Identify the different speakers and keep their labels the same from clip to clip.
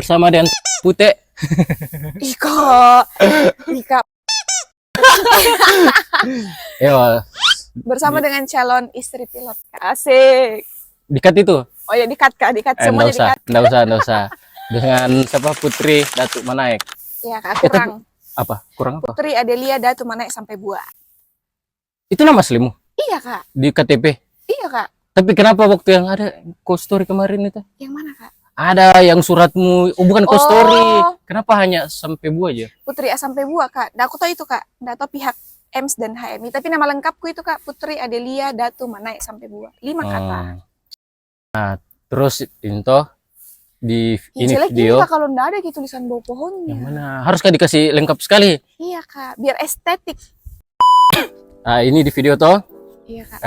Speaker 1: bersama dengan Pute.
Speaker 2: Ika
Speaker 1: Ya,
Speaker 2: bersama dengan calon istri pilot. Asik.
Speaker 1: dikat itu.
Speaker 2: Oh ya, dikat Kak, dikat semuanya dikat.
Speaker 1: Enggak usah. Dengan siapa Putri Datuk Manaik.
Speaker 2: Iya Kak, kurang.
Speaker 1: Apa? Kurang apa?
Speaker 2: Putri Adelia Datu Manaik sampai Buah.
Speaker 1: Itu nama aslimu
Speaker 2: Iya Kak.
Speaker 1: di KTP.
Speaker 2: Iya Kak.
Speaker 1: Tapi kenapa waktu yang ada co-story kemarin itu?
Speaker 2: Yang mana Kak?
Speaker 1: Ada yang suratmu, oh bukan co-story.
Speaker 2: Oh.
Speaker 1: Kenapa hanya sampai Buah aja?
Speaker 2: Putri A sampai Buah Kak. Nah, aku tahu itu Kak. Nggak tahu pihak EMS dan HMI. Tapi nama lengkapku itu Kak, Putri Adelia Datu Manaik sampai Buah. 5 kata.
Speaker 1: Nah, terus Into di ini
Speaker 2: Jelek
Speaker 1: video.
Speaker 2: Kak kalau nggak ada gitu tulisan bawah pohonnya.
Speaker 1: Yang mana? Haruskah dikasih lengkap sekali?
Speaker 2: Iya Kak, biar estetik.
Speaker 1: Nah, ini di video toh.
Speaker 2: Iya Kak.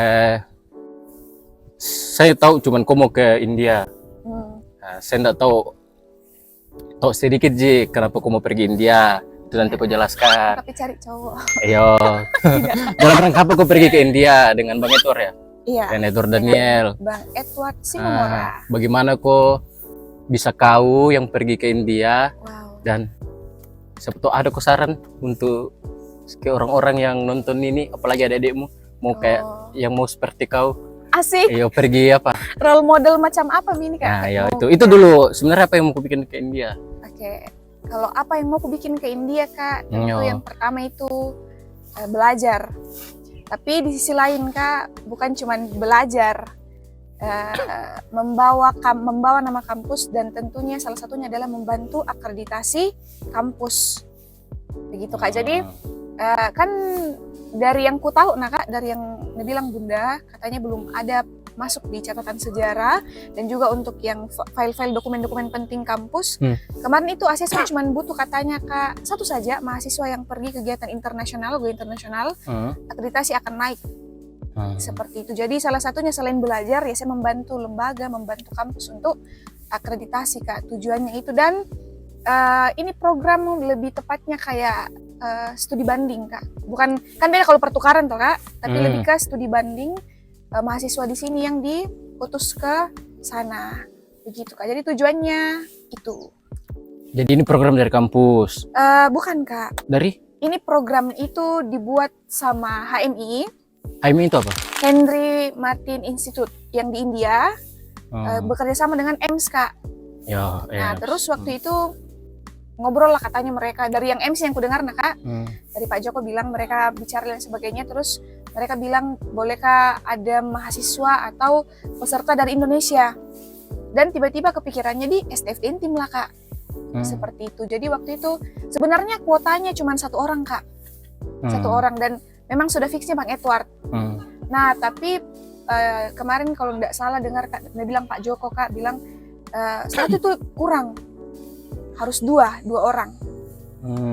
Speaker 1: Saya tahu cuman kau mau ke India. Nah, saya enggak tahu sedikit Ji kenapa kau mau pergi India. Itu nanti kau jelaskan.
Speaker 2: Tapi cari cowok.
Speaker 1: Ayo. Dalam rangka apa kau pergi ke India dengan Bang Edward ya?
Speaker 2: Iya.
Speaker 1: Dan Edward Daniel.
Speaker 2: Bang Edward Simomora.
Speaker 1: Bagaimana kau bisa kau yang pergi ke India?
Speaker 2: Wow.
Speaker 1: Dan siapa tahu ada kau saran untuk ke orang-orang yang nonton ini, apalagi adik-adikmu mau kayak yang mau seperti kau.
Speaker 2: Asik.
Speaker 1: Ayo pergi apa?
Speaker 2: Role model macam apa ini Kak?
Speaker 1: Nah, ya itu dulu sebenarnya apa yang mau bikin ke India?
Speaker 2: Oke. Kalau apa yang mau aku bikin ke India Kak? Tentu
Speaker 1: Yo.
Speaker 2: yang pertama itu belajar. Tapi di sisi lain Kak, bukan cuma belajar, membawa nama kampus, dan tentunya salah satunya adalah membantu akreditasi kampus. Begitu Kak. Jadi kan dari yang ku tahu Kak, dari yang dibilang Bunda, katanya belum ada masuk di catatan sejarah, dan juga untuk yang file-file dokumen-dokumen penting kampus. Kemarin itu asesmen cuma butuh katanya Kak satu saja mahasiswa yang pergi kegiatan internasional, go internasional, akreditasi akan naik. Seperti itu. Jadi salah satunya selain belajar ya saya membantu lembaga, membantu kampus untuk akreditasi Kak. Tujuannya itu, dan ini program lebih tepatnya kayak studi banding Kak. Bukan, kan beda kalau pertukaran toh Kak, tapi lebih ke studi banding mahasiswa di sini yang diutus ke sana. Begitu Kak. Jadi tujuannya itu.
Speaker 1: Jadi ini program dari kampus?
Speaker 2: Bukan Kak.
Speaker 1: Dari?
Speaker 2: Ini program itu dibuat sama HMI.
Speaker 1: HMI itu apa?
Speaker 2: Henry Martin Institute yang di India. Bekerja sama dengan EMS Kak.
Speaker 1: Ya,
Speaker 2: Nah terus waktu itu ngobrol lah katanya mereka dari yang MC yang ku dengar Kak, dari Pak Joko bilang mereka bicara dan sebagainya, terus mereka bilang bolehkah ada mahasiswa atau peserta dari Indonesia, dan tiba-tiba kepikirannya di STF Intim lah Kak. Seperti itu. Jadi waktu itu sebenarnya kuotanya cuma 1 orang Kak, 1 orang, dan memang sudah fixnya Bang Edward. Nah tapi kemarin kalau nggak salah dengar Kak, dia bilang Pak Joko Kak bilang satu itu kurang, harus dua orang.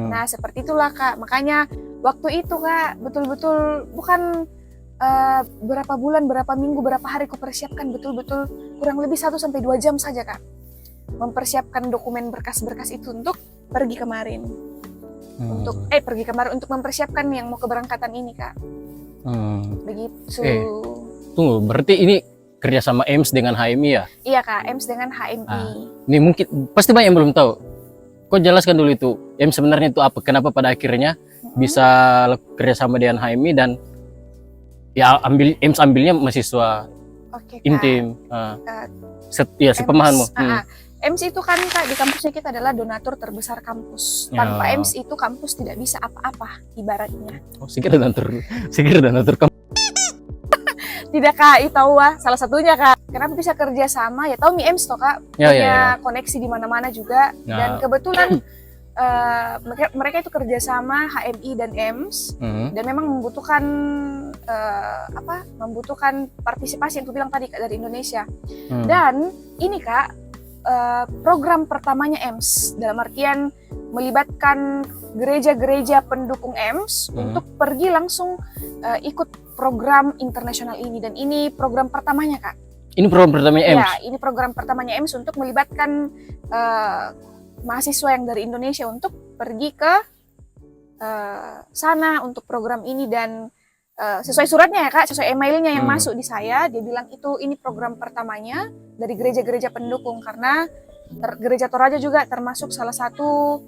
Speaker 2: Nah seperti itulah Kak, makanya waktu itu Kak betul-betul bukan berapa bulan, berapa minggu, berapa hari aku persiapkan, betul-betul kurang lebih 1-2 jam saja Kak mempersiapkan dokumen berkas-berkas itu untuk pergi kemarin. Untuk mempersiapkan yang mau keberangkatan ini Kak. Begitu.
Speaker 1: Tunggu, berarti ini kerja sama EMS dengan HMI ya?
Speaker 2: Iya Kak, EMS dengan HMI.
Speaker 1: Ini mungkin pasti banyak yang belum tahu. Kok jelaskan dulu itu EMS sebenarnya itu apa? Kenapa pada akhirnya bisa kerja sama dengan HMI, dan ya EMS ambilnya mahasiswa intim. Sepemahamanmu.
Speaker 2: EMS itu kan Kak di kampusnya kita adalah donatur terbesar kampus. Tanpa EMS itu kampus tidak bisa apa-apa ibaratnya.
Speaker 1: Oh, segera donatur kampus.
Speaker 2: Tidak Kak, itu salah satunya Kak. Kenapa bisa kerja sama? Ya tahu EMS toh Kak, punya koneksi di mana-mana juga. Dan kebetulan mereka itu kerja sama HMI dan EMS, dan memang membutuhkan membutuhkan partisipasi yang aku bilang tadi Kak dari Indonesia. Dan ini Kak program pertamanya EMS, dalam artian melibatkan gereja-gereja pendukung EMS untuk pergi langsung ikut program internasional ini, dan ini program pertamanya Kak. Ini program pertamanya EMS? Ya, ini program pertamanya EMS untuk melibatkan mahasiswa yang dari Indonesia untuk pergi ke sana untuk program ini. Dan sesuai suratnya ya Kak, sesuai emailnya yang masuk di saya, dia bilang ini program pertamanya dari gereja-gereja pendukung, karena Gereja Toraja juga termasuk salah satu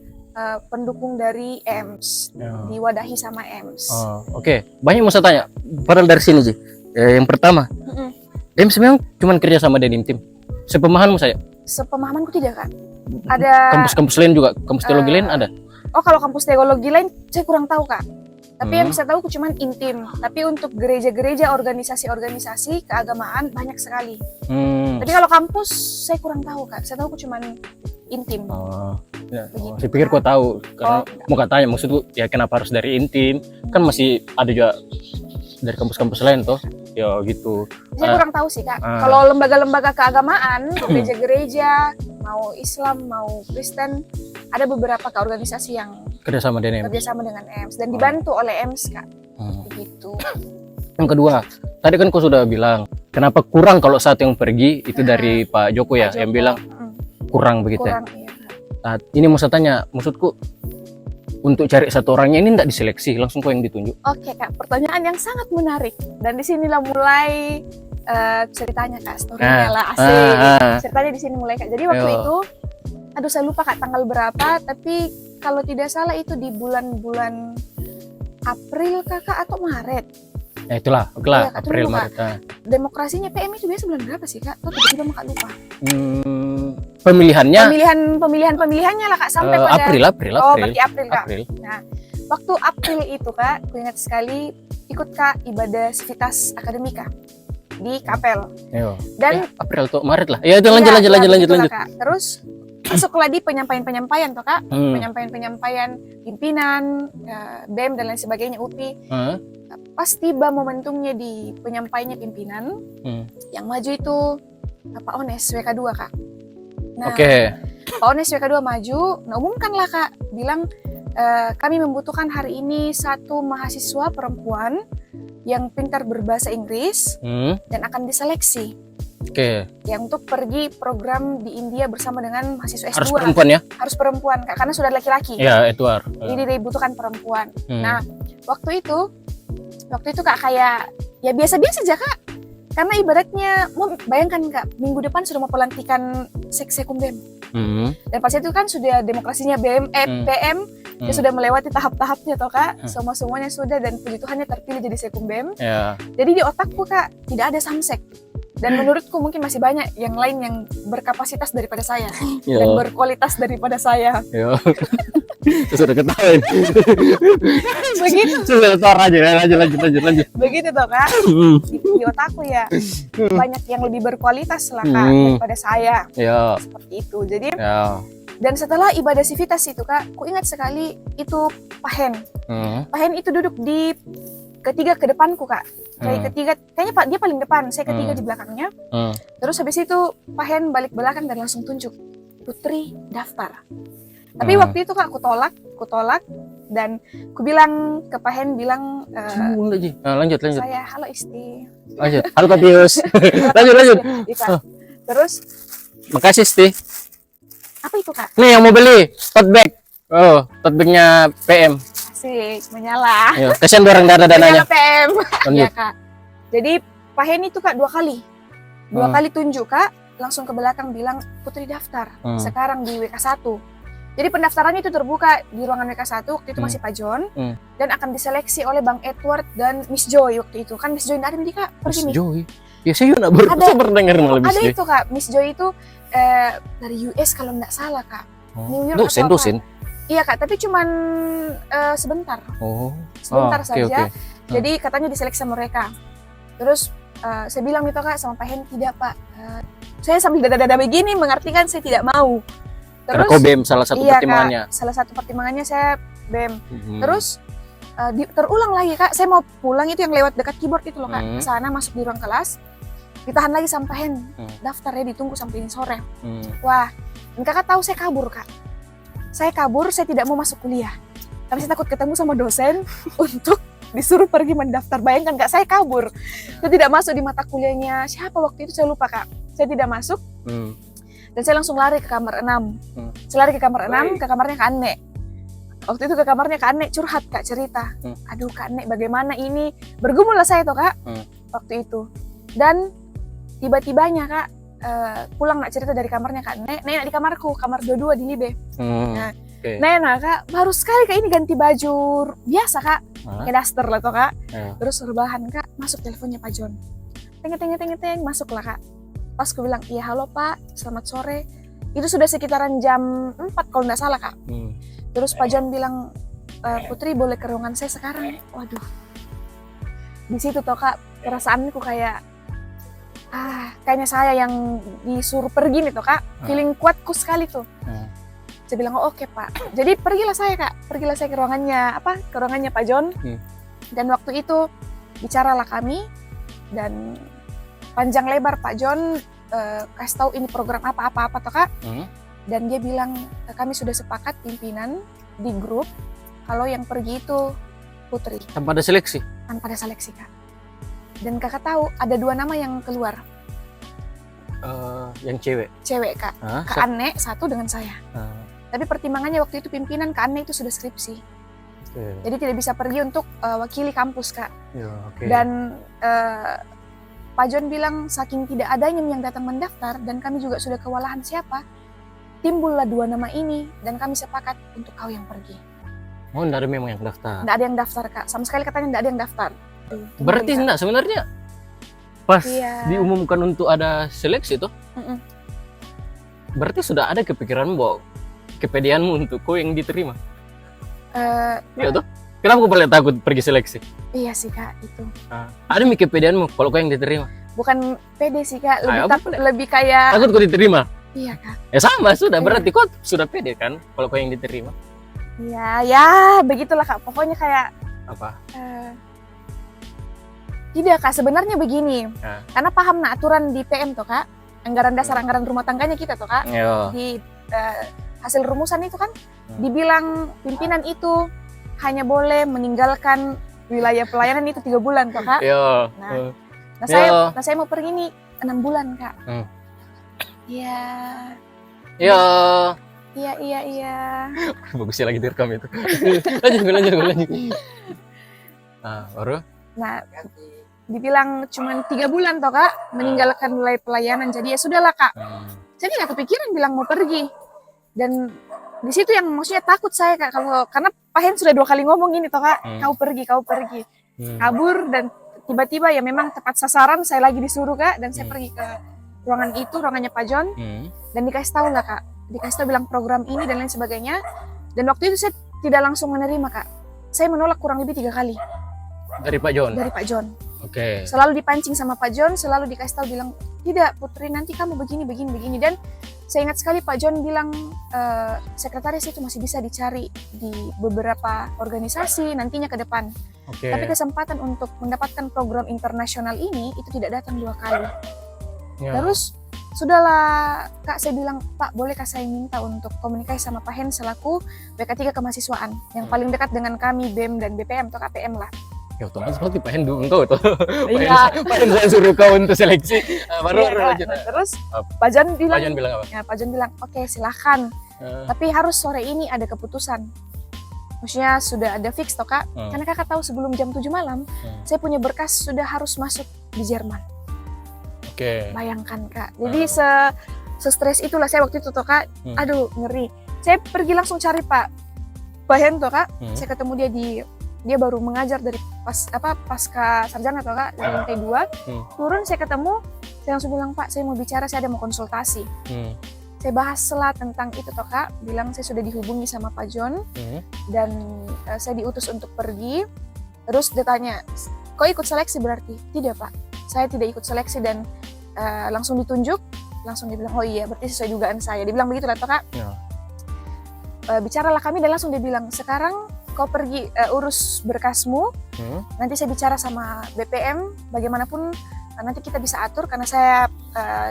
Speaker 2: pendukung dari EMS, diwadahi sama EMS.
Speaker 1: Oke. Banyak mau saya tanya. Padahal dari sini sih. Yang pertama, EMS memang cuma kerja sama dengan tim. Sepemahamanmu saya.
Speaker 2: Sepemahamanku tidak, Kak. Ada
Speaker 1: Kampus-kampus lain juga, kampus teologi lain ada.
Speaker 2: Oh, kalau kampus teologi lain saya kurang tahu, Kak. Tapi yang bisa tahu aku cuma intim. Tapi untuk gereja-gereja, organisasi-organisasi keagamaan banyak sekali. Tapi kalau kampus saya kurang tahu, Kak. Saya tahu aku cuma intim.
Speaker 1: Ya, saya pikir kau tahu karena mau katanya maksudku ya kenapa harus dari intim, kan masih ada juga dari kampus-kampus lain toh ya gitu.
Speaker 2: Saya kurang tahu sih, Kak. Kalau lembaga-lembaga keagamaan, gereja-gereja mau Islam mau Kristen, ada beberapa organisasi yang
Speaker 1: kerjasama dengan
Speaker 2: EMS dan dibantu oleh EMS, Kak. Begitu.
Speaker 1: Yang kedua, tadi kan kau sudah bilang kenapa kurang kalau satu yang pergi itu dari Pak Joko ya, yang bilang kurang begitu.
Speaker 2: Kurang,
Speaker 1: ya.
Speaker 2: Iya.
Speaker 1: Nah, ini mau saya tanya, maksudku untuk cari satu orangnya ini tidak diseleksi, langsung kau yang ditunjuk.
Speaker 2: Oke, Kak, pertanyaan yang sangat menarik dan disinilah mulai ceritanya, Kak, story-nya lah, asik. Ceritanya di sini mulai, Kak. Jadi waktu itu, aduh saya lupa, Kak, tanggal berapa, tapi kalau tidak salah itu di bulan-bulan April, Kakak, atau Maret.
Speaker 1: Ya itulah, oke lah,
Speaker 2: Kak,
Speaker 1: April,
Speaker 2: tunggu,
Speaker 1: Maret.
Speaker 2: Kak. Demokrasinya PM itu biasa bulan berapa sih, Kak? Atau tiba-tiba Kak lupa? Pemilihannya lah, Kak, sampai pada
Speaker 1: April.
Speaker 2: Oh, berarti April, Kak.
Speaker 1: April.
Speaker 2: Nah, waktu April itu, Kak, aku ingat sekali ikut, Kak, ibadah Civitas Akademika di Kapel. Dan
Speaker 1: April atau Maret lah. Ya itu lanjut.
Speaker 2: Kak. Terus masuklah di penyampaian toh, Kak. Penyampaian pimpinan, BEM dan lain sebagainya, UPI. Pas tiba momentumnya di penyampaiannya pimpinan, yang maju itu Pak Ones WK2, Kak. Nah, Pak Ones WK2 maju, nah umumkanlah, Kak, bilang kami membutuhkan hari ini satu mahasiswa perempuan yang pintar berbahasa Inggris dan akan diseleksi. Ya, untuk pergi program di India bersama dengan mahasiswa S2.
Speaker 1: Harus perempuan ya?
Speaker 2: Harus perempuan, Kak, karena sudah laki-laki.
Speaker 1: Ya, Edward.
Speaker 2: Jadi dibutuhkan perempuan. Nah, waktu itu Kak, kayak ya biasa-biasa aja, Kak. Karena ibaratnya, bayangkan, Kak, minggu depan sudah mau pelantikan Seksekum BEM. Dan pas itu kan sudah demokrasinya PM, ya sudah melewati tahap-tahapnya toh, Kak. Semuanya sudah dan puji Tuhannya terpilih jadi Sekum BEM. Jadi di otakku, Kak, tidak ada samsek. Dan menurutku mungkin masih banyak yang lain yang berkapasitas daripada saya dan berkualitas daripada saya.
Speaker 1: Sudah ketahuan.
Speaker 2: Begitu.
Speaker 1: Sudah tor aja, lanjut.
Speaker 2: Begitu toh, Kak. Di otakku ya banyak yang lebih berkualitas lah, Kak, daripada saya. Seperti itu. Jadi dan setelah ibadah Civitas itu, Kak, ku ingat sekali itu Pak Hen. Pak Hen itu duduk di ketiga ke depanku, Kak. Kayaknya Pak dia paling depan, saya ketiga di belakangnya. Terus habis itu Pak Hen balik belakang dan langsung tunjuk, "Putri daftar." Tapi waktu itu, Kak, aku tolak dan ku bilang ke Pak Hen, bilang
Speaker 1: lanjut.
Speaker 2: Saya, halo Isti.
Speaker 1: Lanjut. Halo Patius. lanjut.
Speaker 2: Terus
Speaker 1: makasih, Isti.
Speaker 2: apa itu, Kak?
Speaker 1: Nih yang mau beli tote bag. Tote bagnya PM.
Speaker 2: Asik, menyala.
Speaker 1: Kasihan orang dana dananya.
Speaker 2: Menyala PM. Iya, Kak. Jadi Pak Hen itu, Kak, dua kali tunjuk, Kak, langsung ke belakang bilang, "Putri daftar sekarang di WK1." Jadi pendaftarannya itu terbuka di ruangan WK1, waktu itu masih Pak John, dan akan diseleksi oleh Bang Edward dan Miss Joy waktu itu. Kan Miss Joy nggak ada nih, Kak, pergi nih.
Speaker 1: Miss Joy? Ya saya nggak pernah dengar malah Miss Joy.
Speaker 2: Ada itu, Kak, Miss Joy itu dari US kalau nggak salah, Kak. New York
Speaker 1: dosen.
Speaker 2: Iya, Kak, tapi cuman sebentar. Sebentar saja. Jadi katanya diseleksi sama mereka. Terus saya bilang gitu, Kak, sama Pak Hen, "Tidak, Pak. Saya sambil dada-dada begini mengartikan saya tidak mau." Terus
Speaker 1: kau BEM salah satu pertimbangannya.
Speaker 2: Kak, salah satu pertimbangannya saya BEM. Terus terulang lagi, Kak, saya mau pulang itu yang lewat dekat keyboard itu loh, Kak. Ke sana masuk di ruang kelas. Ditahan lagi sama Pak Hen. Daftarnya ditunggu sampai sore. Wah, dan Kakak tahu saya kabur, Kak. Saya tidak mau masuk kuliah. Karena saya takut ketemu sama dosen untuk disuruh pergi mendaftar. Bayangkan, Kak, saya kabur. Saya tidak masuk di mata kuliahnya. Siapa waktu itu saya lupa, Kak. Saya tidak masuk. Dan saya langsung lari ke kamar 6. Saya lari ke kamar 6, ke kamarnya Kak Ane. Waktu itu ke kamarnya Kak Ane, curhat, Kak, cerita. "Aduh, Kak Ane, bagaimana ini?" Bergumul lah saya tuh, Kak, waktu itu. Dan tiba-tibanya, Kak, pulang nak cerita dari kamarnya kak. Nek di kamarku, kamar 22 di Libe. Nah,
Speaker 1: Oke.
Speaker 2: Nah kak, baru sekali kak ini ganti baju biasa kak,
Speaker 1: Hah?
Speaker 2: kayak daster lah toh kak.
Speaker 1: Ya.
Speaker 2: Terus rebahan kak, masuk teleponnya Pak John. Teng, masuk lah kak. Pas aku bilang, iya halo Pak, selamat sore. Itu sudah sekitaran jam 4 kalau nggak salah kak. Terus Pak John bilang, Putri boleh ke ruangan saya sekarang. Waduh, di situ toh kak, perasaanku kayak kayaknya saya yang disuruh pergi nih toh kak. Feeling kuatku sekali tuh. Saya bilang, oh, oke Pak. Jadi pergilah saya ke ruangannya Pak John. Dan waktu itu bicaralah kami dan panjang lebar Pak John kasih tahu ini program apa toh kak. Dan dia bilang kami sudah sepakat pimpinan di grup kalau yang pergi itu Putri.
Speaker 1: Tanpa ada seleksi?
Speaker 2: Tanpa ada seleksi kak. Dan kakak tahu ada 2 nama yang keluar.
Speaker 1: Yang cewek?
Speaker 2: Cewek kak. Kak Anne satu dengan saya. Tapi pertimbangannya waktu itu pimpinan Kak Anne itu sudah skripsi. Jadi tidak bisa pergi untuk wakili kampus kak. Dan Pak John bilang saking tidak adanya yang datang mendaftar dan kami juga sudah kewalahan siapa, timbullah 2 nama ini dan kami sepakat untuk kau yang pergi.
Speaker 1: Oh, enggak ada memang yang daftar?
Speaker 2: Enggak ada yang daftar kak, sama sekali katanya enggak ada yang daftar.
Speaker 1: Berarti enggak sebenarnya pas diumumkan untuk ada seleksi tuh, berarti sudah ada kepikiran bahwa kepedeanmu untuk kau yang diterima? Iya tuh. Kenapa kau paling takut pergi seleksi?
Speaker 2: Iya sih kak, itu.
Speaker 1: Ada mi kepedeanmu kalau kau yang diterima?
Speaker 2: Bukan pede sih kak, lebih kayak
Speaker 1: takut kau diterima?
Speaker 2: Iya kak.
Speaker 1: Ya sama sudah, berarti kau sudah pede kan kalau kau yang diterima?
Speaker 2: Ya begitulah kak. Pokoknya kayak
Speaker 1: apa?
Speaker 2: Tidak kak, sebenarnya begini. Karena paham aturan di PM toh kak, anggaran dasar anggaran rumah tangganya kita toh kak. Di hasil rumusan itu kan dibilang pimpinan itu hanya boleh meninggalkan wilayah pelayanan itu 3 bulan toh kak. Nah saya mau pergi nih 6 bulan kak. Iya.
Speaker 1: Bagusnya lagi direkam itu. lanjut. Baru?
Speaker 2: Nah, dibilang cuma 3 bulan toh kak meninggalkan wilayah pelayanan. Jadi ya sudahlah kak. Saya nggak kepikiran bilang mau pergi. Dan di situ yang maksudnya takut saya kak, karena Pak Hen sudah 2 kali ngomong ini toh kak, kau pergi, kabur dan tiba-tiba ya memang tepat sasaran saya lagi disuruh kak dan saya pergi ke ruangan itu, ruangannya Pak John dan dikasih tahu lah kak, bilang program ini dan lain sebagainya. Dan waktu itu saya tidak langsung menerima kak, saya menolak kurang lebih 3 kali.
Speaker 1: Dari Pak John? Dari
Speaker 2: Pak John.
Speaker 1: Oke.
Speaker 2: Selalu dipancing sama Pak John, selalu dikasih tahu bilang, tidak Putri nanti kamu begini. Dan saya ingat sekali Pak John bilang, sekretaris itu masih bisa dicari di beberapa organisasi nantinya ke depan. Tapi kesempatan untuk mendapatkan program internasional ini, itu tidak datang 2 kali. Terus, sudahlah Kak, saya bilang, Pak bolehkah saya minta untuk komunikasi sama Pak Hen selaku BK3 kemahasiswaan, yang paling dekat dengan kami, BEM dan BPM atau KPM lah.
Speaker 1: Ya otomatis pasti Pak Hen dukung kau tuh. Pak Hen saya suruh kau untuk seleksi. Baru lanjut.
Speaker 2: Terus Pak John bilang
Speaker 1: apa?
Speaker 2: Ya, Pak John bilang, oke silahkan. Tapi harus sore ini ada keputusan. Maksudnya sudah ada fix toh kak. Karena kakak tahu sebelum jam 7 malam, saya punya berkas sudah harus masuk di Jerman. Bayangkan kak. Jadi se-stres itulah saya waktu itu toh kak. Aduh ngeri. Saya pergi langsung cari Pak Hen toh kak. Saya ketemu dia baru mengajar dari pasca sarjana toh kak, dari lantai 2. Turun saya ketemu, saya langsung bilang, Pak saya mau bicara, saya ada mau konsultasi. Saya bahas lah tentang itu toh kak, bilang saya sudah dihubungi sama Pak John dan saya diutus untuk pergi. Terus dia tanya, kau ikut seleksi berarti? Tidak Pak, saya tidak ikut seleksi dan langsung ditunjuk. Langsung dia bilang, oh iya berarti sesuai dugaan saya. Dia bilang begitu lah toh kak. Bicaralah kami dan langsung dia bilang, sekarang kau pergi urus berkasmu, nanti saya bicara sama BPM, bagaimanapun nanti kita bisa atur, karena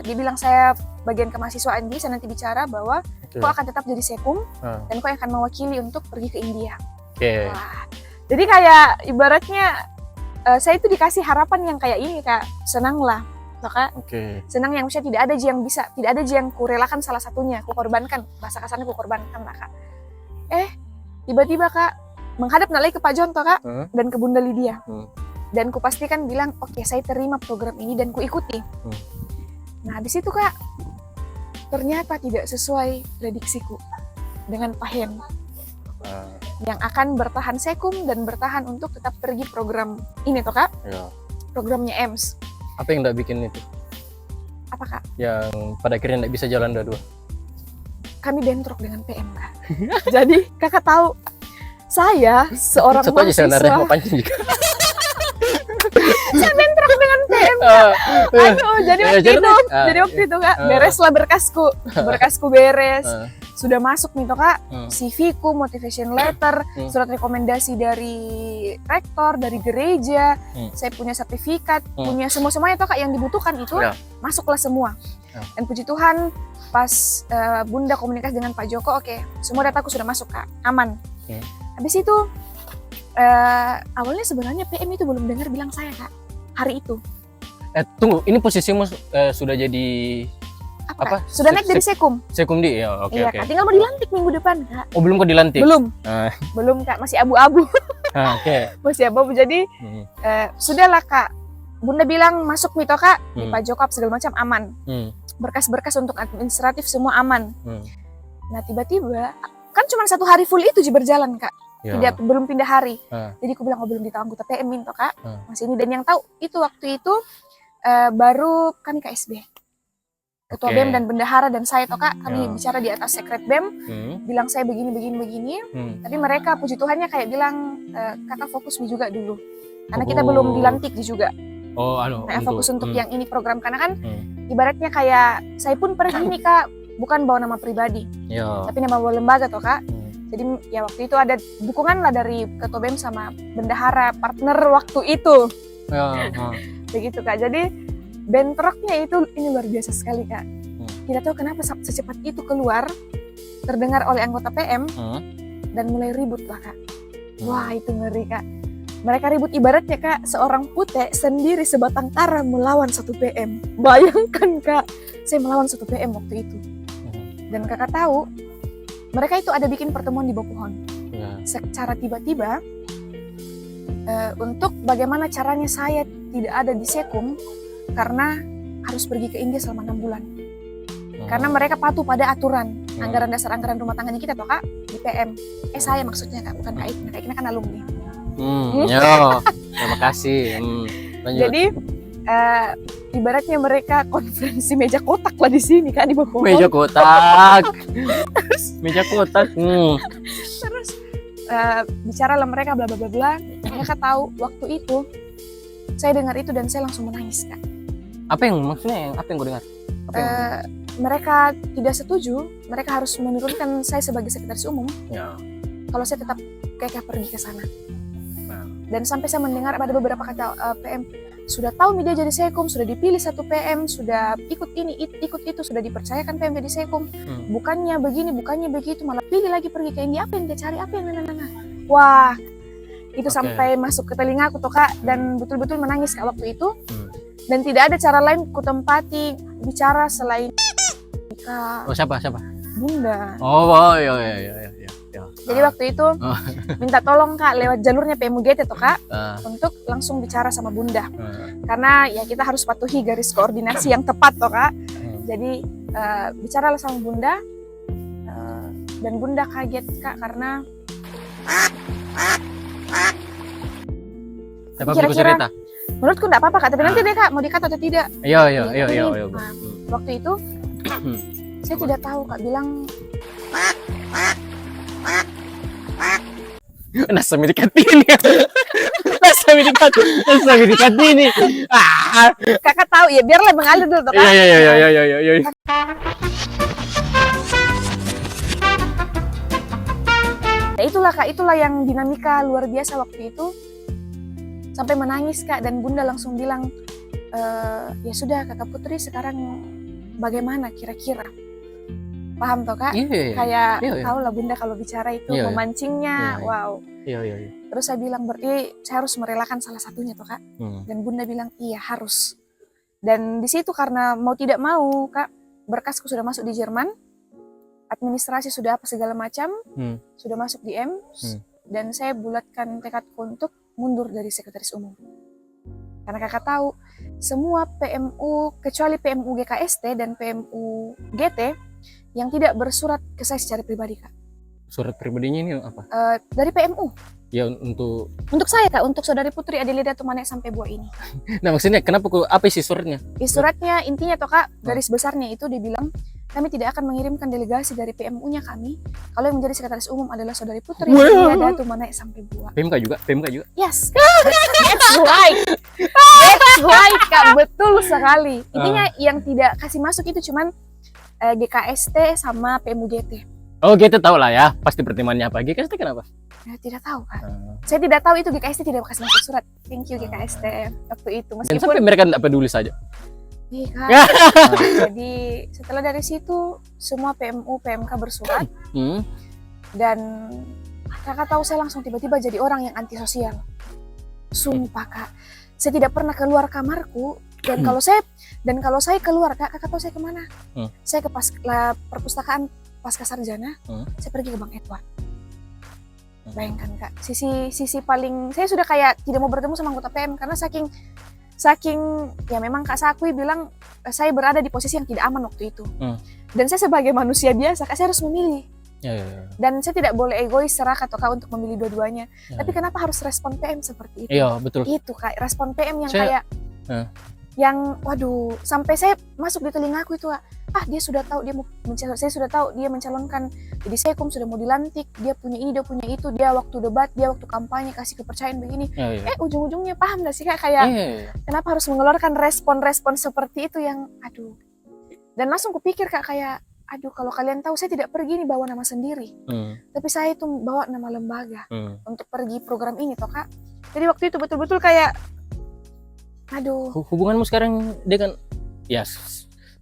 Speaker 2: dibilang saya bagian kemahasiswaan di, saya nanti bicara bahwa kau akan tetap jadi sekum dan kau akan mewakili untuk pergi ke India. Wah, jadi kayak ibaratnya saya itu dikasih harapan yang kayak ini kak, senang lah. Maka senang yang maksudnya tidak ada yang kurelakan salah satunya, kukorbankan, bahasa kasarnya kukorbankan lah kak. Tiba-tiba kak menghadap lagi ke Pak John toh kak dan ke Bunda Lydia dan kupastikan bilang oke, saya terima program ini dan kuikuti. Nah habis itu kak, ternyata tidak sesuai prediksiku dengan Pak Hen yang akan bertahan sekum dan bertahan untuk tetap pergi program ini toh kak,
Speaker 1: Ya.
Speaker 2: programnya EMS.
Speaker 1: Apa yang nggak bikin itu?
Speaker 2: Apa kak?
Speaker 1: Yang pada akhirnya nggak bisa jalan dua-dua.
Speaker 2: Kami bentrok dengan PM kak. Jadi kakak tahu, saya seorang
Speaker 1: Satu aja sebenarnya mau
Speaker 2: mahasiswa,
Speaker 1: pancing juga.
Speaker 2: saya bentrok dengan PM kak. Aduh, jadi waktu itu kak, bereslah berkasku beres. Sudah masuk nih toh kak, CV ku, motivation letter, surat rekomendasi dari rektor, dari gereja, saya punya sertifikat, punya semua-semuanya toh kak yang dibutuhkan itu, masuklah semua. Dan puji Tuhan, pas Bunda komunikasi dengan Pak Joko, oke, semua dataku sudah masuk kak, aman. Habis itu, awalnya sebenarnya PM itu belum dengar bilang saya kak, hari itu.
Speaker 1: Tunggu, ini posisimu sudah jadi apa?
Speaker 2: Sudah naik dari sekum.
Speaker 1: Sekum di, ya oke.
Speaker 2: Iya kak, tinggal mau dilantik minggu depan kak.
Speaker 1: Oh belum kok dilantik?
Speaker 2: Belum kak, masih abu-abu.
Speaker 1: Oke.
Speaker 2: Masih abu-abu, jadi sudahlah kak. Bunda bilang masuk mito kak, di Pak Joko segala macam aman. Berkas-berkas untuk administratif semua aman. Nah tiba-tiba, kan cuma 1 hari full itu berjalan kak. Belum pindah hari. Jadi aku bilang, oh belum ditahu anggota PM minto kak. Masih ini, dan yang tahu itu waktu itu baru kami KSB. Ketua BEM dan bendahara dan saya toh kak, kami bicara di atas sekret BEM, bilang saya begini. Tapi mereka puji Tuhannya kayak bilang, kakak fokus juga dulu, karena kita belum dilantik juga. Fokus untuk yang ini program, karena kan ibaratnya kayak saya pun pergi nih kak, bukan bawa nama pribadi, tapi nama bawa lembaga toh kak. Jadi ya waktu itu ada dukungan lah dari ketua BEM sama bendahara partner waktu itu. Begitu kak. Jadi bentroknya itu ini luar biasa sekali kak. Tidak tahu kenapa secepat itu keluar, terdengar oleh anggota PM dan mulai ribut lah kak. Wah itu ngeri kak. Mereka ribut ibaratnya kak, seorang putih sendiri sebatang kara melawan satu PM. Bayangkan kak, saya melawan satu PM waktu itu. Dan kakak tahu, mereka itu ada bikin pertemuan di bawah pohon. Secara tiba-tiba, untuk bagaimana caranya saya tidak ada di sekum, karena harus pergi ke India selama 6 bulan. Karena mereka patuh pada aturan anggaran dasar anggaran rumah tangganya kita toh kak, di PM. Saya maksudnya kak, bukan Kak Ikna. Kak Ikna kan alumni.
Speaker 1: Terima kasih. Lanjut.
Speaker 2: Jadi ibaratnya mereka konferensi meja kotak lah di sini kak, di bawah pohon.
Speaker 1: Meja kotak. Meja kotak.
Speaker 2: Terus bicara lah mereka bla bla bla bla. Mereka tahu waktu itu saya dengar itu dan saya langsung menangis kak.
Speaker 1: Apa yang maksudnya? Apa yang gue dengar?
Speaker 2: Mereka tidak setuju. Mereka harus menurunkan saya sebagai sekretaris umum. Kalau saya tetap kayak pergi ke sana. Dan sampai saya mendengar ada beberapa kata PM, sudah tahu media jadi sekum, sudah dipilih satu PM, sudah ikut ini, ikut itu, sudah dipercayakan PM jadi sekum. Bukannya begini, bukannya begitu, malah pilih lagi pergi ke India. Apa yang dia cari? Apa yang Wah, itu sampai masuk ke telingaku toh kak, dan betul-betul menangis kak waktu itu. Dan tidak ada cara lain ku tempati bicara selain kak.
Speaker 1: Siapa?
Speaker 2: Bunda.
Speaker 1: Iya.
Speaker 2: Jadi waktu itu minta tolong kak lewat jalurnya PMUGT toh kak, untuk langsung bicara sama Bunda. Karena ya kita harus patuhi garis koordinasi yang tepat toh kak. Jadi bicaralah sama Bunda, dan Bunda kaget kak karena kira-kira menurutku enggak apa-apa kak, tapi nanti deh kak mau dikat atau tidak.
Speaker 1: Iya.
Speaker 2: Waktu itu saya tidak tahu kak bilang
Speaker 1: nasa medikatin ini.
Speaker 2: Kakak tahu ya, biarlah mengalir dulu toh kak.
Speaker 1: Iya.
Speaker 2: Ya itulah kak, itulah yang dinamika luar biasa waktu itu. Sampai menangis kak, dan Bunda langsung bilang, ya sudah kakak Putri sekarang bagaimana kira-kira? Paham toh kak? Kayak tahu lah Bunda kalau bicara itu memancingnya, wow.
Speaker 1: Iya.
Speaker 2: Terus saya bilang berarti saya harus merelakan salah satunya toh kak. Dan Bunda bilang iya harus. Dan di situ karena mau tidak mau kak, berkasku sudah masuk di Jerman, administrasi sudah apa segala macam, sudah masuk di M, dan saya bulatkan tekadku untuk mundur dari sekretaris umum. Karena kakak tahu semua PMU kecuali PMU GKST dan PMU GT yang tidak bersurat ke saya secara pribadi, Kak.
Speaker 1: Surat pribadinya ini apa?
Speaker 2: Dari PMU.
Speaker 1: Ya untuk
Speaker 2: Untuk saya, Kak, untuk Saudari Putri Adelida Tumanek sampai buah ini.
Speaker 1: nah maksudnya kenapa kok apa isi suratnya?
Speaker 2: Suratnya intinya toh, Kak, garis besarnya itu dibilang kami tidak akan mengirimkan delegasi dari PMU-nya kami kalau yang menjadi sekretaris umum adalah Saudari Putri Adelida Tumanek sampai buah.
Speaker 1: PMK juga, PMK juga.
Speaker 2: Yes, that's right. That's right, Kak, betul sekali. Intinya yang tidak kasih masuk itu cuman GKST sama PMU GT.
Speaker 1: Oh gitu tahu lah ya, pasti pertimbangannya apa? GKST kenapa?
Speaker 2: Ya, tidak tahu, Kak. Saya tidak tahu itu GKST tidak kasih masuk surat. Thank you GKST waktu itu.
Speaker 1: Dan sampai mereka tidak peduli saja.
Speaker 2: Iya, Kak. Jadi setelah dari situ semua PMU PMK bersurat dan Kakak tahu saya langsung tiba-tiba jadi orang yang antisosial. Sumpah, Kak. Saya tidak pernah keluar kamarku dan kalau saya keluar, Kak, Kakak tahu saya kemana? Saya ke perpustakaan pasca sarjana. Saya pergi ke Bang Edward. Bayangkan, Kak, sisi paling saya sudah kayak tidak mau bertemu sama anggota PM karena saking ya memang Kak Sakui bilang saya berada di posisi yang tidak aman waktu itu. Dan saya sebagai manusia biasa, Kak, saya harus memilih. Dan saya tidak boleh egois serakah atau Kak untuk memilih dua-duanya. Tapi kenapa harus respon PM seperti itu?
Speaker 1: Iya, betul.
Speaker 2: Itu, Kak, respon PM yang kayak yang waduh, sampai saya masuk di telingaku itu, dia sudah tahu dia mau mencalon, saya sudah tahu dia mencalonkan jadi Sekum, sudah mau dilantik, dia punya ini, dia punya itu, dia waktu debat, dia waktu kampanye kasih kepercayaan begini. Ujung-ujungnya paham gak sih, Kak, kayak kenapa harus mengeluarkan respon-respon seperti itu yang aduh. Dan langsung kupikir, Kak, kayak aduh, kalau kalian tahu saya tidak pergi nih bawa nama sendiri, tapi saya itu bawa nama lembaga untuk pergi program ini toh, Kak. Jadi waktu itu betul-betul kayak aduh.
Speaker 1: Hubunganmu sekarang dengan ya